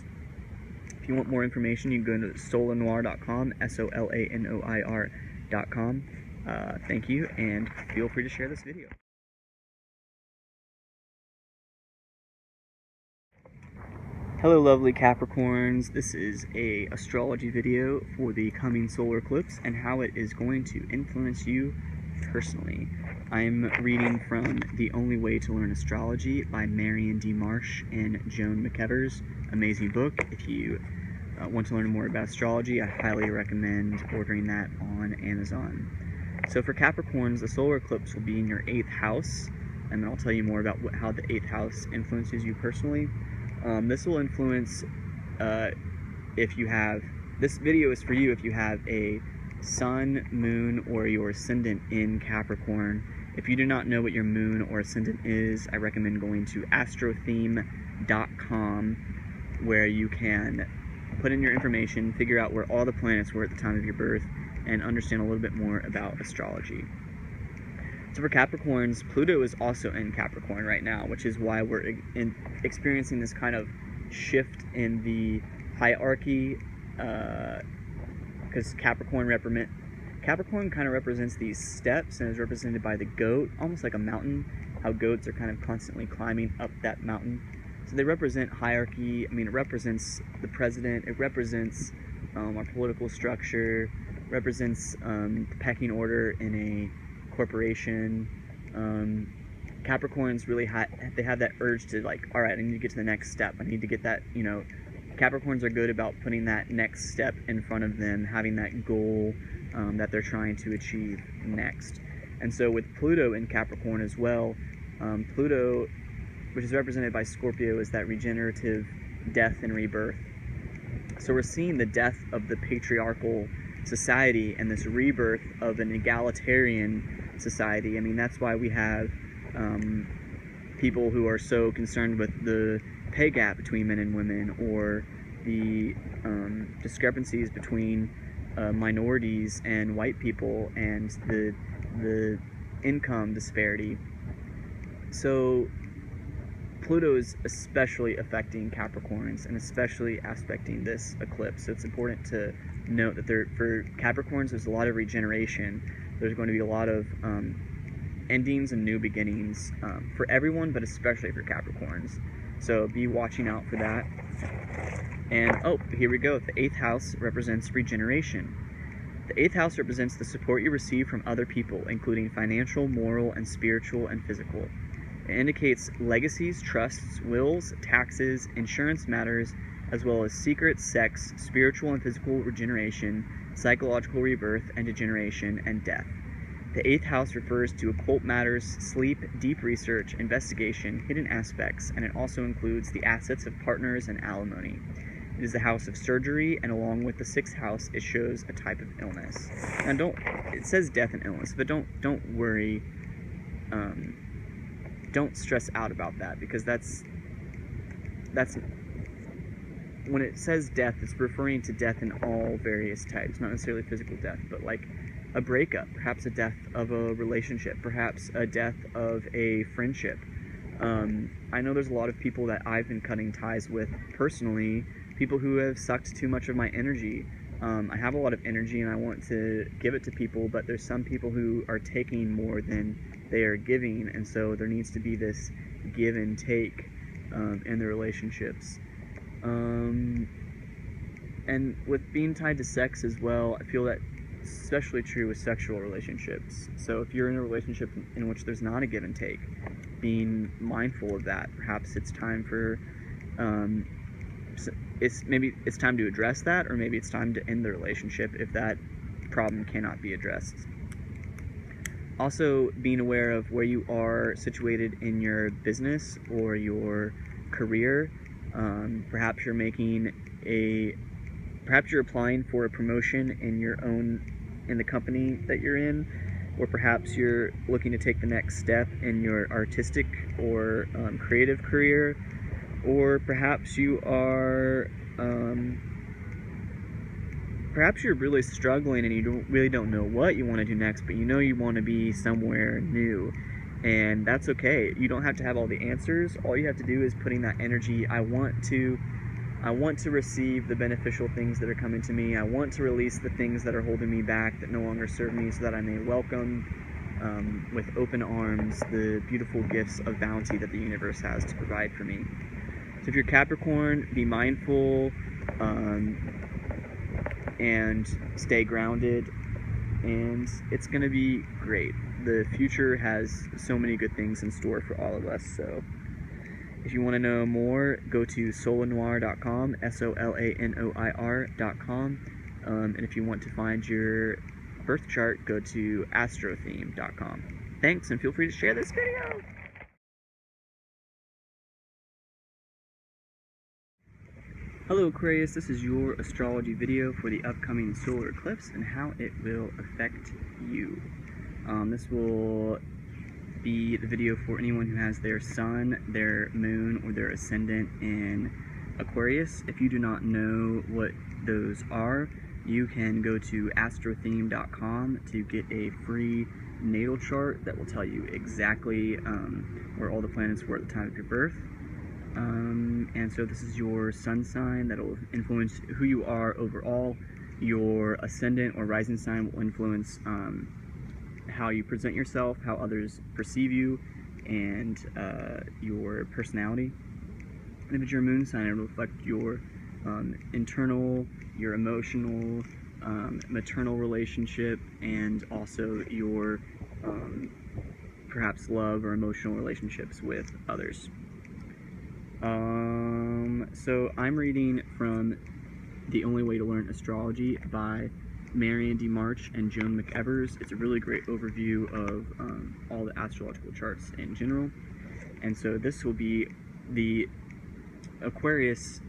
If you want more information, you can go to solanoir.com, solanoir.com. Thank you, and feel free to share this video. Hello lovely Capricorns, this is a astrology video for the coming solar eclipse and how it is going to influence you personally. I'm reading from The Only Way to Learn Astrology by Marion D. Marsh and Joan McEvers. Amazing book. If you want to learn more about astrology, I highly recommend ordering that on Amazon. So for Capricorns, the solar eclipse will be in your 8th house, and then I'll tell you more about how the 8th house influences you personally. This will influence this video is for you if you have a sun, moon, or your ascendant in Capricorn. If you do not know what your moon or ascendant is, I recommend going to astrotheme.com, where you can put in your information, figure out where all the planets were at the time of your birth, and understand a little bit more about astrology. So for Capricorns, Pluto is also in Capricorn right now, which is why we're experiencing this kind of shift in the hierarchy, because Capricorn kind of represents these steps and is represented by the goat, almost like a mountain, how goats are kind of constantly climbing up that mountain. So they represent hierarchy. I mean, it represents the president, it represents our political structure, represents the pecking order in a corporation. Capricorns really they have that urge to, like, all right, I need to get to the next step. I need to get that, Capricorns are good about putting that next step in front of them, having that goal that they're trying to achieve next. And so with Pluto in Capricorn as well, Pluto which is represented by Scorpio, is that regenerative death and rebirth. So we're seeing the death of the patriarchal society and this rebirth of an egalitarian society. I mean, that's why we have people who are so concerned with the pay gap between men and women, or the discrepancies between minorities and white people, and the income disparity. So Pluto is especially affecting Capricorns, and especially aspecting this eclipse. So it's important to note that for Capricorns, there's a lot of regeneration. There's going to be a lot of endings and new beginnings for everyone, but especially for Capricorns. So be watching out for that. And oh, here we go. The 8th house represents regeneration. The 8th house represents the support you receive from other people, including financial, moral, and spiritual and physical. It indicates legacies, trusts, wills, taxes, insurance matters, as well as secrets, sex, spiritual and physical regeneration, psychological rebirth and degeneration, and death. The 8th house refers to occult matters, sleep, deep research, investigation, hidden aspects, and it also includes the assets of partners and alimony. It is the house of surgery, and along with the 6th house, it shows a type of illness. Now, it says death and illness, but don't worry. Don't stress out about that, because that's when it says death, it's referring to death in all various types, not necessarily physical death, but like a breakup, perhaps a death of a relationship, perhaps a death of a friendship. I know there's a lot of people that I've been cutting ties with personally, people who have sucked too much of my energy. I have a lot of energy and I want to give it to people, but there's some people who are taking more than they are giving, and so there needs to be this give and take in the relationships. And with being tied to sex as well, I feel that especially true with sexual relationships. So if you're in a relationship in which there's not a give and take, being mindful of that. Perhaps it's time for maybe it's time to address that, or maybe it's time to end the relationship if that problem cannot be addressed. Also, being aware of where you are situated in your business or your career. Perhaps you're applying for a promotion in the company that you're in, or perhaps you're looking to take the next step in your artistic or creative career, or perhaps you are perhaps you're really struggling and you really don't know what you want to do next, but you know you want to be somewhere new, and that's okay. You don't have to have all the answers. All you have to do is putting that energy. I want to receive the beneficial things that are coming to me. I want to release the things that are holding me back, that no longer serve me, so that I may welcome with open arms the beautiful gifts of bounty that the universe has to provide for me. So if you're Capricorn, be mindful and stay grounded, and it's going to be great. The future has so many good things in store for all of us. So if you want to know more, go to solanoir.com, solanoir.com, and if you want to find your birth chart, go to astrotheme.com. Thanks, and feel free to share this video! Hello Aquarius, this is your astrology video for the upcoming solar eclipse and how it will affect you. This will be the video for anyone who has their sun, their moon, or their ascendant in Aquarius. If you do not know what those are, you can go to astrotheme.com to get a free natal chart that will tell you exactly where all the planets were at the time of your birth. And so this is your sun sign that will influence who you are overall. Your ascendant or rising sign will influence how you present yourself, how others perceive you, and your personality. And if it's your moon sign, it will reflect your internal, your emotional, maternal relationship, and also your perhaps love or emotional relationships with others. So I'm reading from The Only Way to Learn Astrology by Marion D. March and Joan McEvers. It's a really great overview of all the astrological charts in general. And so this will be the Aquarius,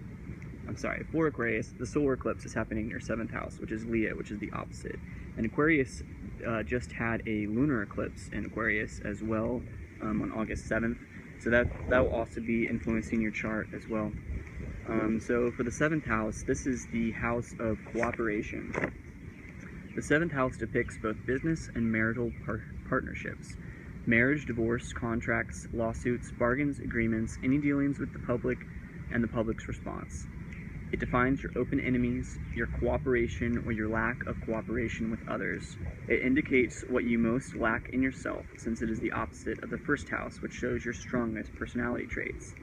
for Aquarius, the solar eclipse is happening in your 7th house, which is Leo, which is the opposite. And Aquarius just had a lunar eclipse in Aquarius as well on August 7th. So that will also be influencing your chart as well. So for the 7th house, this is the house of cooperation. The 7th house depicts both business and marital partnerships. Marriage, divorce, contracts, lawsuits, bargains, agreements, any dealings with the public, and the public's response. It defines your open enemies, your cooperation or your lack of cooperation with others. It indicates what you most lack in yourself, since it is the opposite of the 1st house, which shows your strongest personality traits.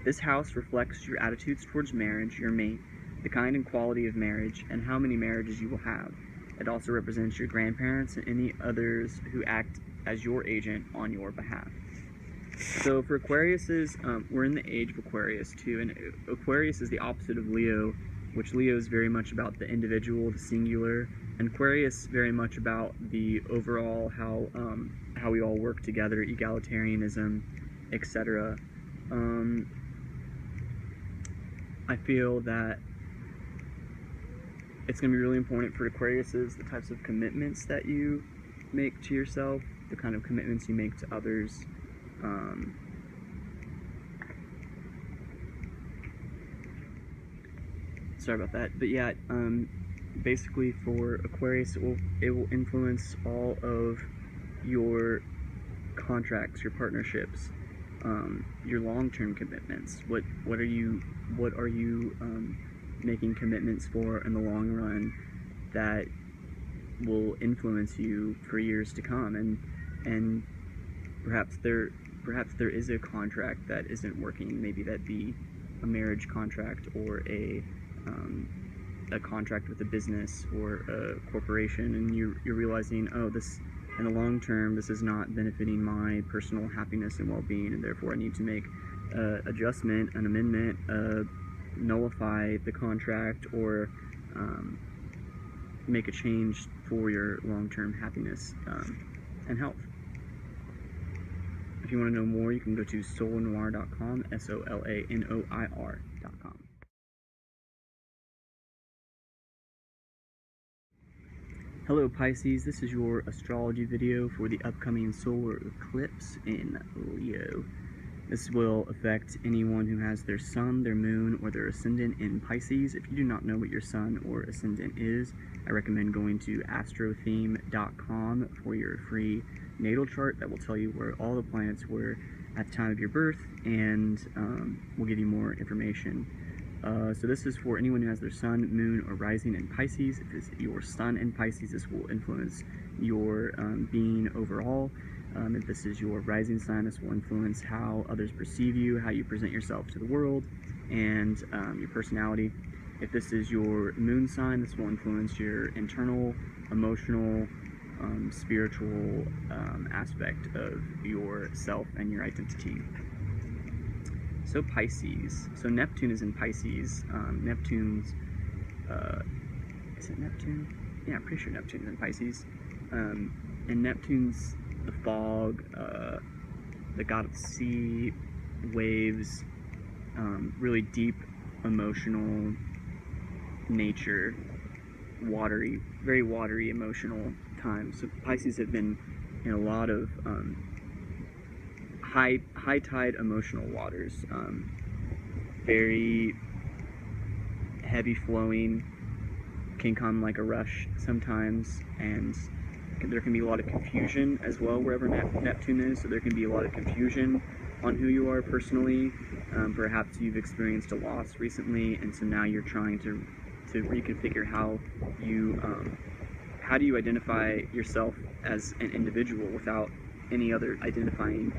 This house reflects your attitudes towards marriage, your mate, the kind and quality of marriage, and how many marriages you will have. It also represents your grandparents and any others who act as your agent on your behalf. So for Aquariuses, we're in the age of Aquarius too, and Aquarius is the opposite of Leo, which Leo is very much about the individual, the singular, and Aquarius very much about the overall, how we all work together, egalitarianism, etc. I feel that it's going to be really important for Aquariuses, the types of commitments that you make to yourself, the kind of commitments you make to others. Sorry about that, but yeah, basically for Aquarius, it will influence all of your contracts, your partnerships, your long-term commitments. What are you making commitments for in the long run that will influence you for years to come? And perhaps there is a contract that isn't working. Maybe that be a marriage contract or a contract with a business or a corporation, and you're realizing, oh, this in the long term, this is not benefiting my personal happiness and well-being, and therefore I need to make an adjustment, an amendment, nullify the contract, or make a change for your long-term happiness and health. If you want to know more, you can go to solarnoir.com, SOLANOIR.com. Hello Pisces, this is your astrology video for the upcoming solar eclipse in Leo. This will affect anyone who has their sun, their moon, or their ascendant in Pisces. If you do not know what your sun or ascendant is, I recommend going to astrotheme.com for your free natal chart that will tell you where all the planets were at the time of your birth, and will give you more information. So this is for anyone who has their sun, moon, or rising in Pisces. If it's your sun in Pisces, this will influence your being overall. If this is your rising sign, this will influence how others perceive you, how you present yourself to the world, and your personality. If this is your moon sign, this will influence your internal, emotional, spiritual aspect of yourself and your identity. So Pisces. So Neptune is in Pisces. Neptune's, is it Neptune? Yeah, I'm pretty sure Neptune is in Pisces. And Neptune's the fog, the god of the sea, waves, really deep emotional nature, watery, very watery emotional times. So Pisces have been in a lot of high tide emotional waters, very heavy flowing, can come like a rush sometimes, and there can be a lot of confusion as well wherever Neptune is. So there can be a lot of confusion on who you are personally. Perhaps you've experienced a loss recently, and so now you're trying to reconfigure how do you identify yourself as an individual without any other identifying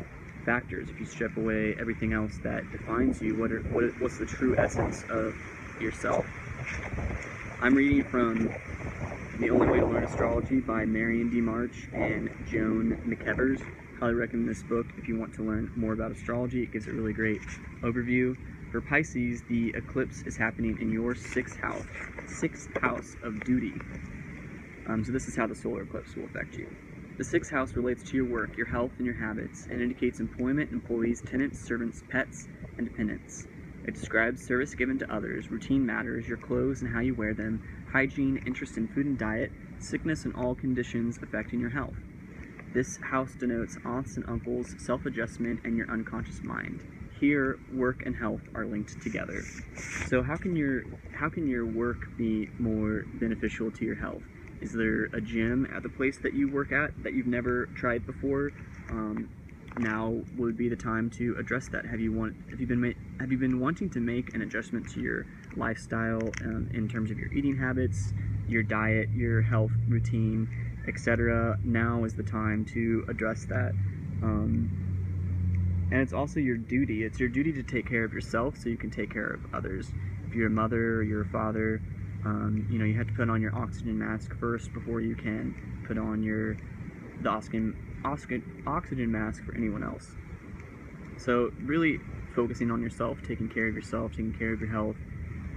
factors. If you strip away everything else that defines you, what's the true essence of yourself? I'm reading from The Only Way to Learn Astrology by Marion D. March and Joan McEvers. Highly recommend this book if you want to learn more about astrology. It gives a really great overview. For Pisces, the eclipse is happening in your 6th house of duty. So this is how the solar eclipse will affect you. The sixth house relates to your work, your health, and your habits, and indicates employment, employees, tenants, servants, pets, and dependents. It describes service given to others, routine matters, your clothes and how you wear them, hygiene, interest in food and diet, sickness, and all conditions affecting your health. This house denotes aunts and uncles, self-adjustment, and your unconscious mind. Here, work and health are linked together. So how can your work be more beneficial to your health? Is there a gym at the place that you work at that you've never tried before? Now would be the time to address that. Have you been wanting to make an adjustment to your lifestyle in terms of your eating habits, your diet, your health routine, etc.? Now is the time to address that. And it's also your duty. It's your duty to take care of yourself so you can take care of others. If you're a mother or you're a father, you have to put on your oxygen mask first before you can put on the oxygen mask for anyone else. So really focusing on yourself, taking care of yourself, taking care of your health,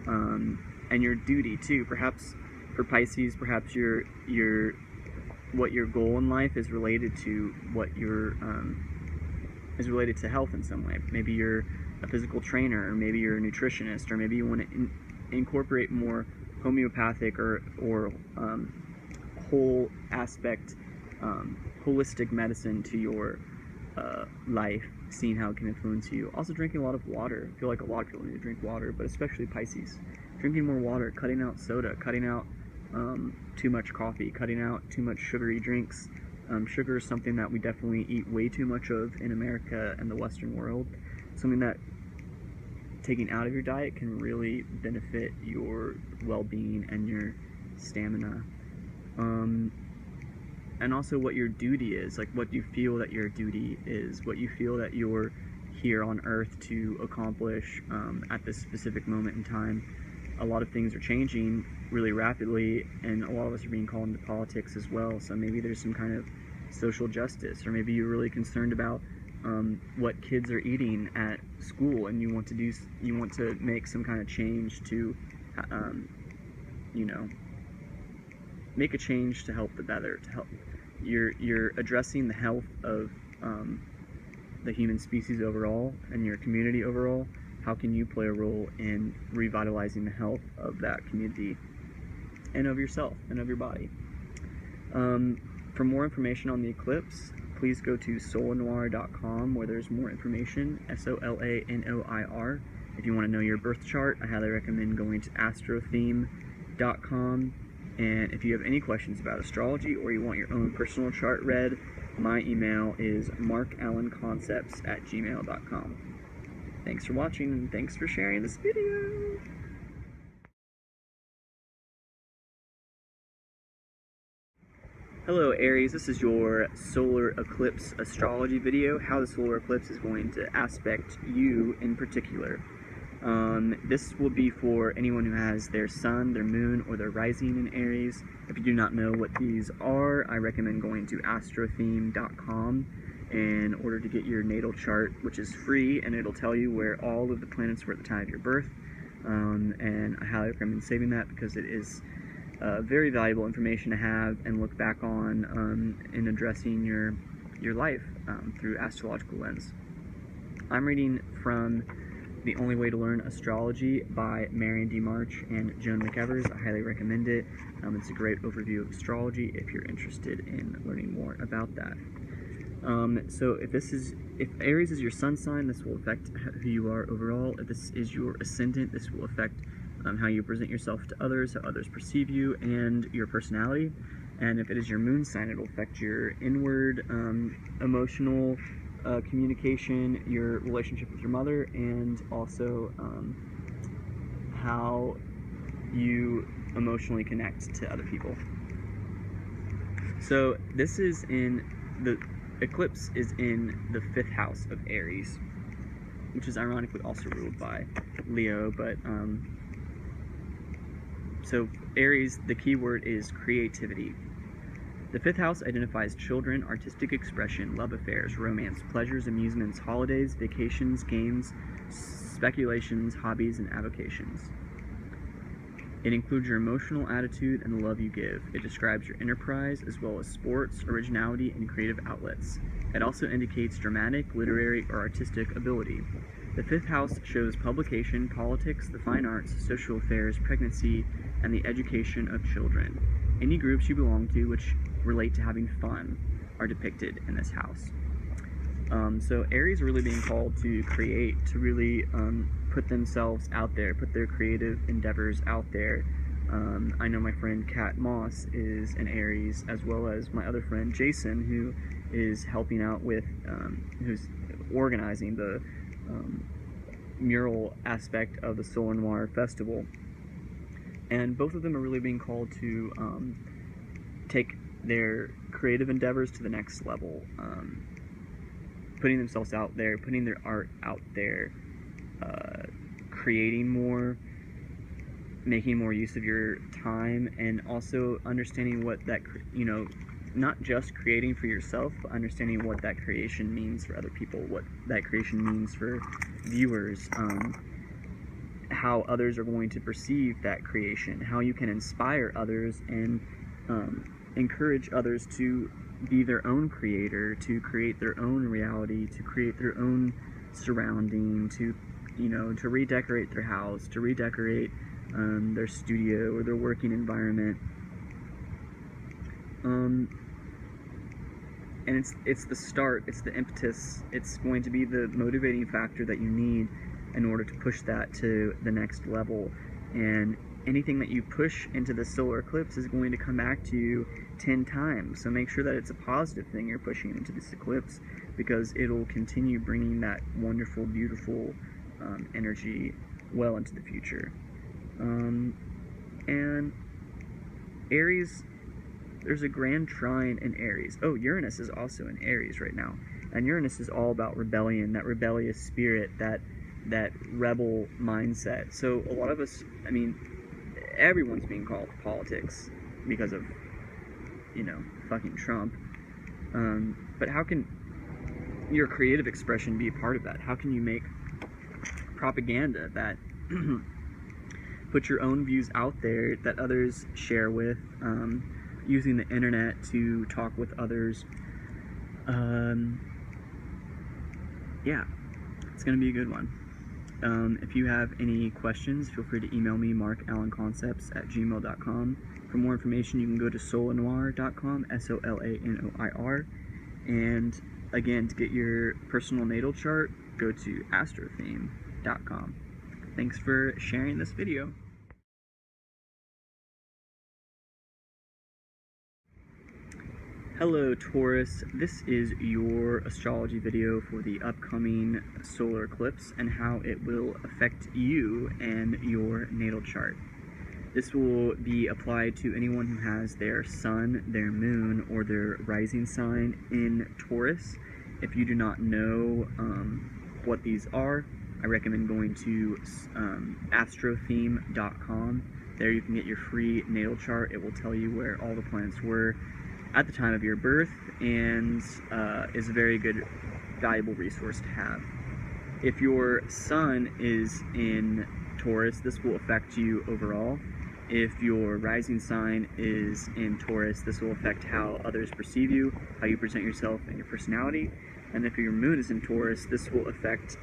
and your duty too. Perhaps for Pisces, perhaps what your goal in life is related to what is related to health in some way. Maybe you're a physical trainer, or maybe you're a nutritionist, or maybe you want to incorporate more homeopathic or whole aspect, holistic medicine to your life, seeing how it can influence you. Also drinking a lot of water. I feel like a lot of people need to drink water, but especially Pisces. Drinking more water, cutting out soda, cutting out too much coffee, cutting out too much sugary drinks. Sugar is something that we definitely eat way too much of in America and the Western world. Something that taking out of your diet can really benefit your well-being and your stamina. And also what your duty is, like what you feel that your duty is, what you feel that you're here on Earth to accomplish at this specific moment in time. A lot of things are changing really rapidly, and a lot of us are being called into politics as well, so maybe there's some kind of social justice, or maybe you're really concerned about what kids are eating at school, and you want to make some kind of change to make a change to help the better, to help you're addressing the health of the human species overall and your community overall. How can you play a role in revitalizing the health of that community and of yourself and of your body? For more information on the eclipse, please go to solarnoir.com, where there's more information, SOLANOIR. If you want to know your birth chart, I highly recommend going to astrotheme.com. And if you have any questions about astrology, or you want your own personal chart read, my email is markallenconcepts@gmail.com. Thanks for watching, and thanks for sharing this video. Hello Aries, this is your solar eclipse astrology video, how the solar eclipse is going to aspect you in particular. This will be for anyone who has their sun, their moon, or their rising in Aries. If you do not know what these are, I recommend going to astrotheme.com in order to get your natal chart, which is free, and it'll tell you where all of the planets were at the time of your birth. And I highly recommend saving that because it is very valuable information to have and look back on in addressing your life through astrological lens. I'm reading from The Only Way to Learn Astrology by Marion D. March and Joan McEvers. I highly recommend it. It's a great overview of astrology if you're interested in learning more about that. So if Aries is your sun sign, this will affect who you are overall. If this is your ascendant, this will affect how you present yourself to others, how others perceive you, and your personality. And if it is your moon sign, it will affect your inward emotional communication, your relationship with your mother, and also how you emotionally connect to other people. So this is the eclipse is in the 5th house of Aries, which is ironically also ruled by Leo, but so Aries, the key word is creativity. The 5th house identifies children, artistic expression, love affairs, romance, pleasures, amusements, holidays, vacations, games, speculations, hobbies, and avocations. It includes your emotional attitude and the love you give. It describes your enterprise as well as sports, originality, and creative outlets. It also indicates dramatic, literary, or artistic ability. The fifth house shows publication, politics, the fine arts, social affairs, pregnancy, and the education of children. Any groups you belong to which relate to having fun are depicted in this house. So Aries are really being called to create, to really put themselves out there, put their creative endeavors out there. I know my friend Kat Moss is an Aries, as well as my other friend Jason, who is helping out with, who's organizing the mural aspect of the Solar Noir Festival. And both of them are really being called to take their creative endeavors to the next level. Putting themselves out there, putting their art out there, creating more, making more use of your time, and also understanding what that, you know, not just creating for yourself, but understanding what that creation means for other people, what that creation means for viewers, how others are going to perceive that creation, how you can inspire others and encourage others to be their own creator, to create their own reality, to create their own surrounding, to, you know, to redecorate their house, to redecorate their studio or their working environment. And it's the start, it's the impetus, it's going to be the motivating factor that you need in order to push that to the next level. And anything that you push into the solar eclipse is going to come back to you 10 times. So make sure that it's a positive thing you're pushing into this eclipse, because it'll continue bringing that wonderful, beautiful energy well into the future. And Aries, there's a grand trine in Aries. Oh, Uranus is also in Aries right now. And Uranus is all about rebellion, that rebellious spirit, that rebel mindset. So a lot of us, I mean, everyone's being called to politics because of, you know, fucking Trump. But how can your creative expression be a part of that? How can you make propaganda that put your own views out there that others share with, using the internet to talk with others? Yeah, it's gonna be a good one. If you have any questions, feel free to email me, markAllenconcepts@gmail.com. For more information, you can go to solarnoir.com, SOLANOIR. And again, to get your personal natal chart, go to astrotheme.com. Thanks for sharing this video. Hello Taurus, this is your astrology video for the upcoming solar eclipse and how it will affect you and your natal chart. This will be applied to anyone who has their sun, their moon, or their rising sign in Taurus. If you do not know what these are, I recommend going to astrotheme.com. There you can get your free natal chart. It will tell you where all the planets were at the time of your birth, and is a very good, valuable resource to have. If your sun is in Taurus, this will affect you overall. If your rising sign is in Taurus, this will affect how others perceive you, how you present yourself, and your personality. And if your moon is in Taurus, this will affect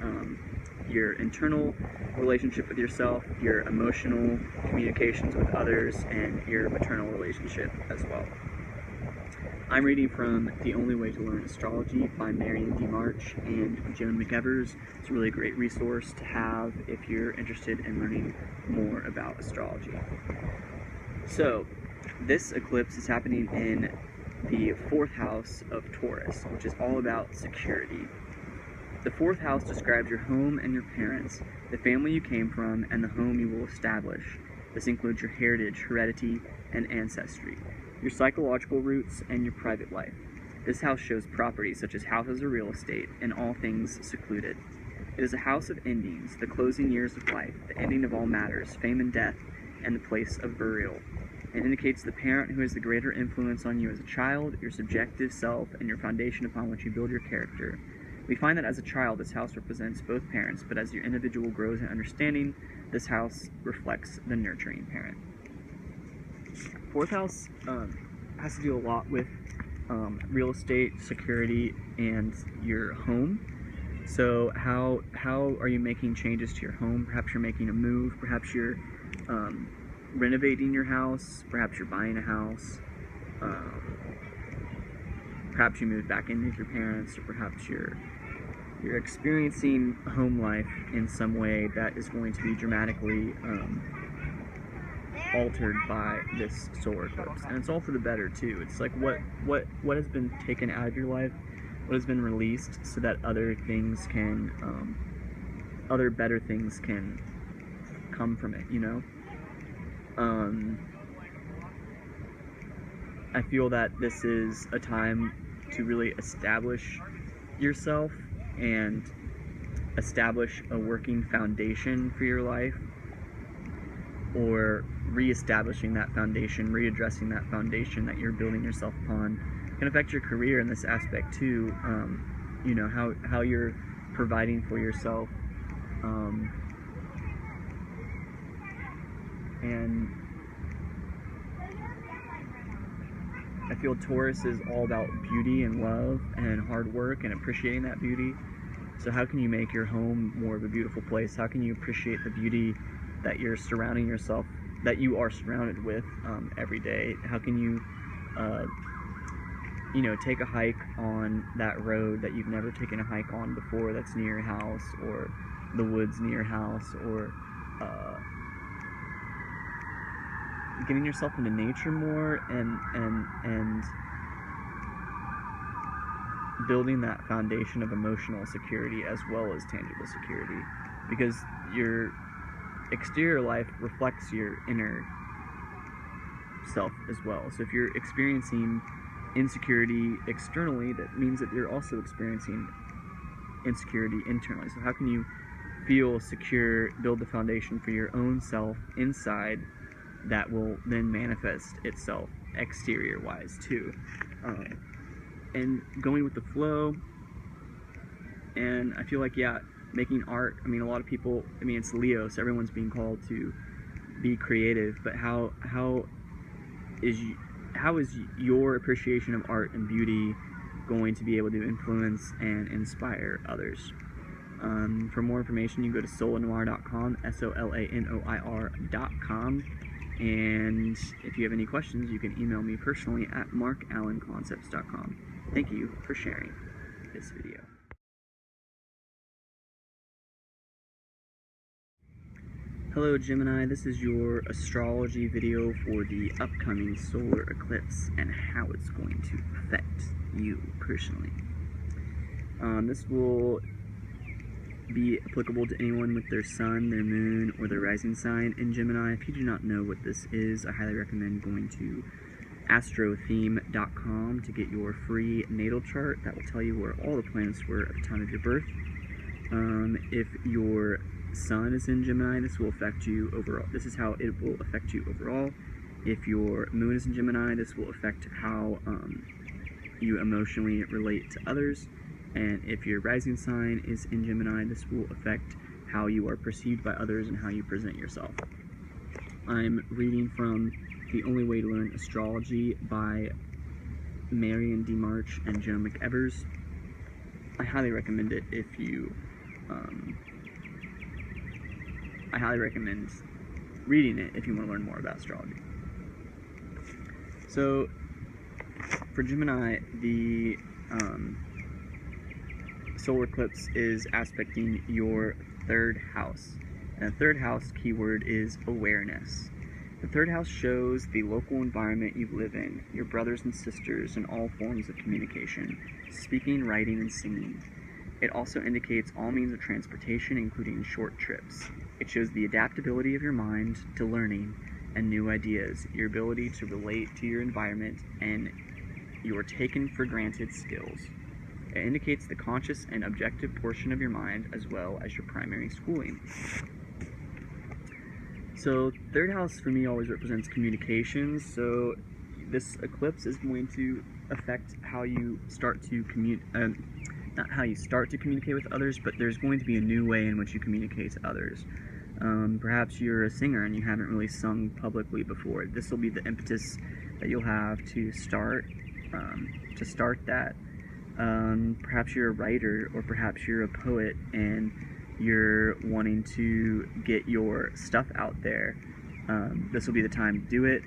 your internal relationship with yourself, your emotional communications with others, and your maternal relationship as well. I'm reading from The Only Way to Learn Astrology by Marion D. March and Joan McEvers. It's a really great resource to have if you're interested in learning more about astrology. So, this eclipse is happening in the 4th house of Taurus, which is all about security. The 4th house describes your home and your parents, the family you came from, and the home you will establish. This includes your heritage, heredity, and ancestry, your psychological roots, and your private life. This house shows property such as houses or real estate, and all things secluded. It is a house of endings, the closing years of life, the ending of all matters, fame and death, and the place of burial. It indicates the parent who has the greater influence on you as a child, your subjective self, and your foundation upon which you build your character. We find that as a child, this house represents both parents, but as your individual grows in understanding, this house reflects the nurturing parent. fourth house has to do a lot with real estate, security, and your home. So how are you making changes to your home? Perhaps you're making a move. Perhaps you're renovating your house. Perhaps you're buying a house. Perhaps you moved back in with your parents, or perhaps you're experiencing home life in some way that is going to be dramatically altered by this solar eclipse. And it's all for the better too. It's like what has been taken out of your life, what has been released, so that other things can other better things can come from it, you know. I feel that this is a time to really establish yourself and establish a working foundation for your life, or re-establishing that foundation, readdressing that foundation that you're building yourself upon. Can affect your career in this aspect too. You know, how you're providing for yourself, and I feel Taurus is all about beauty and love and hard work and appreciating that beauty. So how can you make your home more of a beautiful place? How can you appreciate the beauty that you're surrounding yourself, that you are surrounded with every day? How can you, you know, take a hike on that road that you've never taken a hike on before, that's near your house, or the woods near your house, or getting yourself into nature more, and building that foundation of emotional security as well as tangible security, because your exterior life reflects your inner self as well. So if you're experiencing insecurity externally, that means that you're also experiencing insecurity internally. So how can you feel secure, build the foundation for your own self inside, that will then manifest itself exterior wise too, and going with the flow. And I feel like, yeah, making art, I mean, a lot of people, I mean, it's Leo, so everyone's being called to be creative, but how is your appreciation of art and beauty going to be able to influence and inspire others? For more information, you can go to solanoir.com, solanoir.com. And if you have any questions, you can email me personally at markallenconcepts.com. Thank you for sharing this video. Hello Gemini, this is your astrology video for the upcoming solar eclipse and how it's going to affect you personally. This will be applicable to anyone with their sun, their moon, or their rising sign in Gemini. If you do not know what this is, I highly recommend going to astrotheme.com to get your free natal chart that will tell you where all the planets were at the time of your birth. If your sun is in Gemini, this will affect you overall. This is how it will affect you overall. If your moon is in Gemini, this will affect how you emotionally relate to others. And if your rising sign is in Gemini, this will affect how you are perceived by others and how you present yourself. I'm reading from The Only Way to Learn Astrology by Marion D. March and Joe McEvers. I highly recommend it if you, I highly recommend reading it if you want to learn more about astrology. So, for Gemini, the solar eclipse is aspecting your third house. And the third house keyword is awareness. The third house shows the local environment you live in, your brothers and sisters, and all forms of communication, speaking, writing, and singing. It also indicates all means of transportation, including short trips. It shows the adaptability of your mind to learning and new ideas, your ability to relate to your environment, and your taken for granted skills. It indicates the conscious and objective portion of your mind as well as your primary schooling. So third house for me always represents communications. So this eclipse is going to affect how you start to not how you start to communicate with others, but there's going to be a new way in which you communicate to others. Perhaps you're a singer and you haven't really sung publicly before. This will be the impetus that you'll have to start that. Perhaps you're a writer, or perhaps you're a poet and you're wanting to get your stuff out there. This will be the time to do it.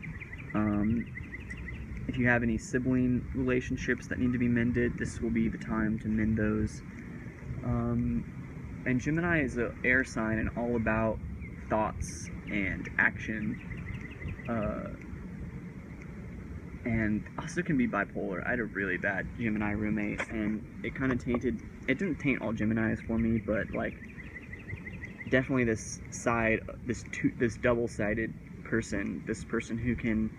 If you have any sibling relationships that need to be mended, this will be the time to mend those. And Gemini is an air sign and all about thoughts and action. And also can be bipolar. I had a really bad Gemini roommate, and it kind of tainted. It didn't taint all Geminis for me, but like definitely this side, this double-sided person, this person who can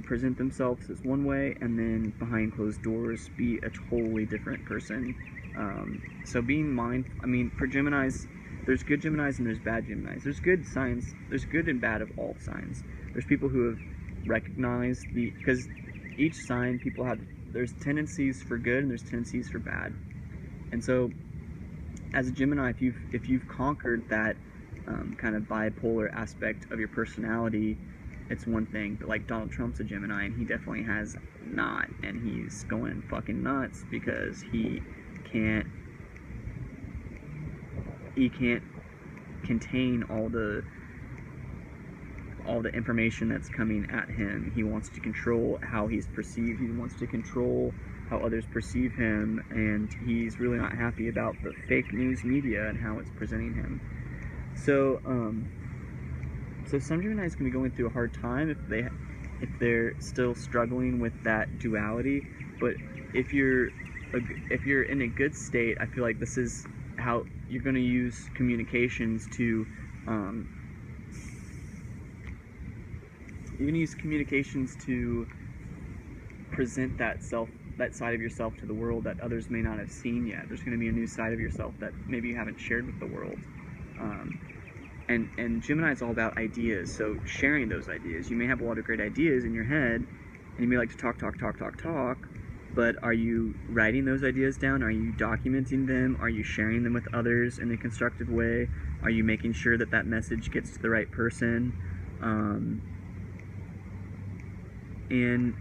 present themselves as one way and then behind closed doors be a totally different person. So being mindful. I mean, for Geminis, there's good Geminis and there's bad Geminis. There's good signs. There's good and bad of all signs. There's people who have recognized because each sign people have, there's tendencies for good and there's tendencies for bad. And so as a Gemini, if you've conquered that kind of bipolar aspect of your personality, it's one thing. But like Donald Trump's a Gemini and he definitely has not, and he's going fucking nuts because he can't contain all the information that's coming at him. He wants to control how he's perceived. He wants to control how others perceive him, and he's really not happy about the fake news media and how it's presenting him. So some Geminis can be going through a hard time if they're still struggling with that duality. But if you're in a good state, I feel like this is how you're going to use communications to present that side of yourself to the world that others may not have seen yet. There's going to be a new side of yourself that maybe you haven't shared with the world. And Gemini is all about ideas, so sharing those ideas. You may have a lot of great ideas in your head, and you may like to talk, but are you writing those ideas down? Are you documenting them? Are you sharing them with others in a constructive way? Are you making sure that that message gets to the right person? And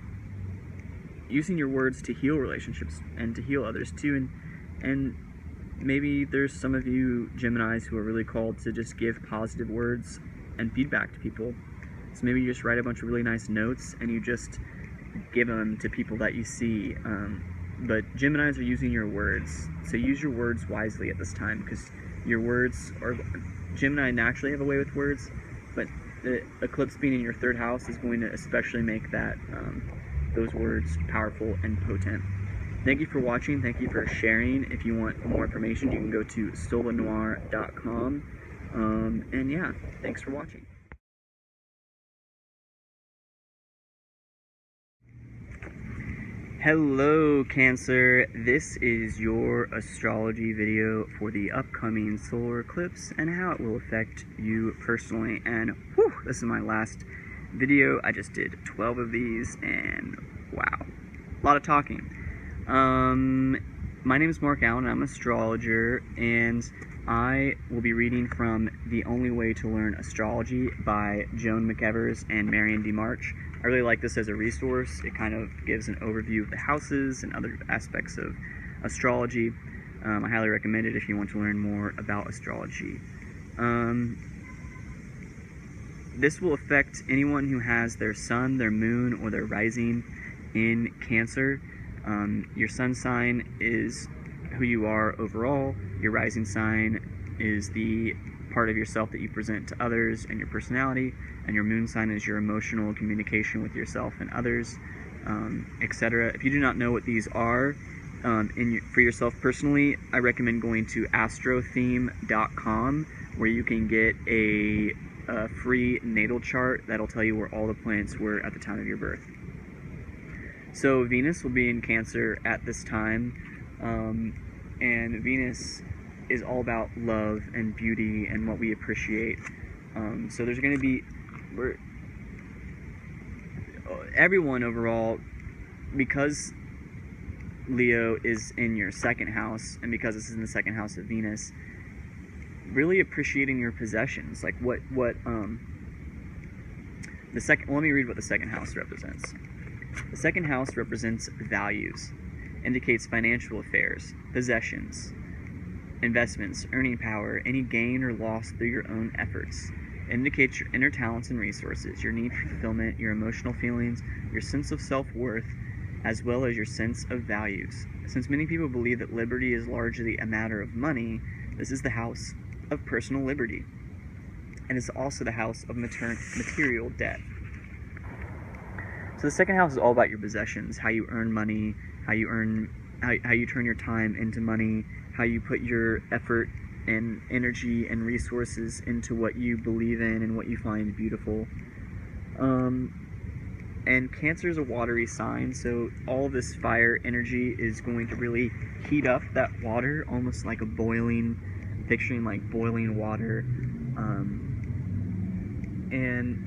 using your words to heal relationships and to heal others too. And maybe there's some of you Geminis who are really called to just give positive words and feedback to people. So maybe you just write a bunch of really nice notes and you just give them to people that you see. But Geminis are using your words, so use your words wisely at this time, because your words are, Gemini naturally have a way with words, but the eclipse being in your third house is going to especially make that those words powerful and potent. Thank you for watching. Thank you for sharing. If you want more information, you can go to solarnoir.com. And yeah, thanks for watching. Hello, Cancer. This is your astrology video for the upcoming solar eclipse and how it will affect you personally. And whew, this is my last video. I just did 12 of these, and wow, a lot of talking. My name is Mark Allen. I'm an astrologer, and I will be reading from The Only Way to Learn Astrology by Joan McEvers and Marion D. March. I really like this as a resource. It kind of gives an overview of the houses and other aspects of astrology. I highly recommend it if you want to learn more about astrology. This will affect anyone who has their sun, their moon, or their rising in Cancer. Your sun sign is who you are overall. Your rising sign is the part of yourself that you present to others and your personality, and your moon sign is your emotional communication with yourself and others, etc. If you do not know what these are for yourself personally, I recommend going to astrotheme.com, where you can get a free natal chart that'll tell you where all the planets were at the time of your birth. So Venus will be in Cancer at this time, and Venus is all about love and beauty and what we appreciate. So there's going to be, everyone overall, because Leo is in your second house, and because this is in the second house of Venus, really appreciating your possessions. Like let me read what the second house represents. The second house represents values, indicates financial affairs, possessions, investments, earning power, any gain or loss through your own efforts. It indicates your inner talents and resources, your need for fulfillment, your emotional feelings, your sense of self-worth, as well as your sense of values. Since many people believe that liberty is largely a matter of money, this is the house of personal liberty, and it's also the house of material debt. So the second house is all about your possessions, how you earn money, how you turn your time into money, how you put your effort and energy and resources into what you believe in and what you find beautiful. And Cancer is a watery sign, so all this fire energy is going to really heat up that water, almost like picturing like boiling water. And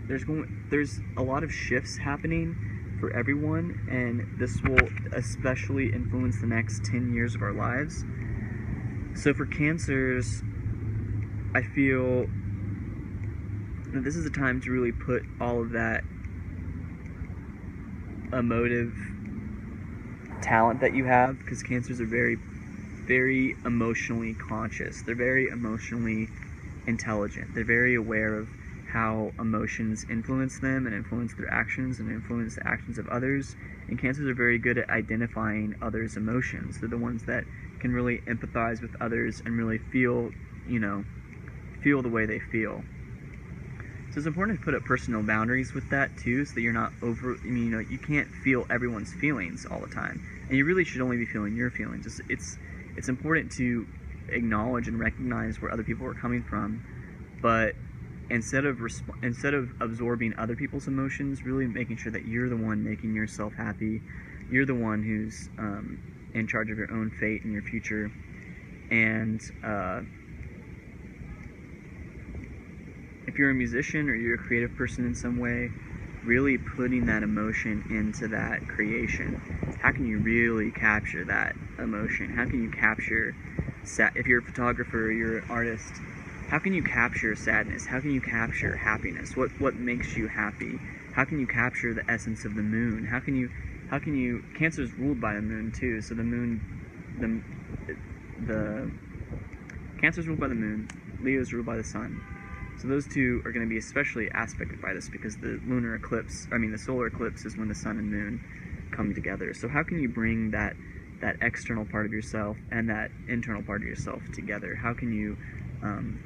there's a lot of shifts happening for everyone, and this will especially influence the next 10 years of our lives. So for Cancers, I feel that this is a time to really put all of that emotive talent that you have, because Cancers are very, very emotionally conscious. They're very emotionally intelligent. They're very aware of how emotions influence them and influence their actions and influence the actions of others. And Cancers are very good at identifying others' emotions. They're the ones that can really empathize with others and really feel the way they feel. So it's important to put up personal boundaries with that too, so that you're not you can't feel everyone's feelings all the time. And you really should only be feeling your feelings. It's important to acknowledge and recognize where other people are coming from, but instead of absorbing other people's emotions, really making sure that you're the one making yourself happy. You're the one who's in charge of your own fate and your future. And if you're a musician or you're a creative person in some way, really putting that emotion into that creation. How can you really capture that emotion? How can you capture, if you're a photographer or you're an artist, how can you capture sadness? How can you capture happiness? What makes you happy? How can you capture the essence of the moon? How can you Cancer is ruled by the moon too, so the moon, the Cancer is ruled by the moon, Leo is ruled by the sun. So those two are going to be especially aspected by this, because the solar eclipse is when the sun and moon come together. So how can you bring that external part of yourself and that internal part of yourself together? How can you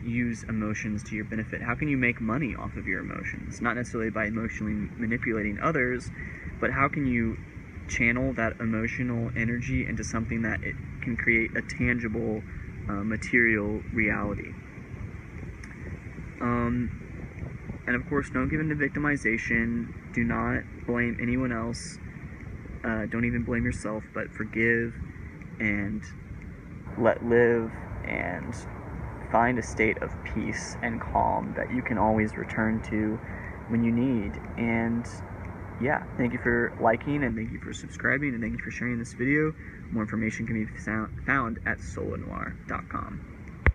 use emotions to your benefit? How can you make money off of your emotions? Not necessarily by emotionally manipulating others, but how can you channel that emotional energy into something that it can create a tangible material reality? And of course, don't give in to victimization. Do not blame anyone else. Don't even blame yourself, but forgive and let live, and find a state of peace and calm that you can always return to when you need. And yeah, thank you for liking, and thank you for subscribing, and thank you for sharing this video. More information can be found at solarnoir.com.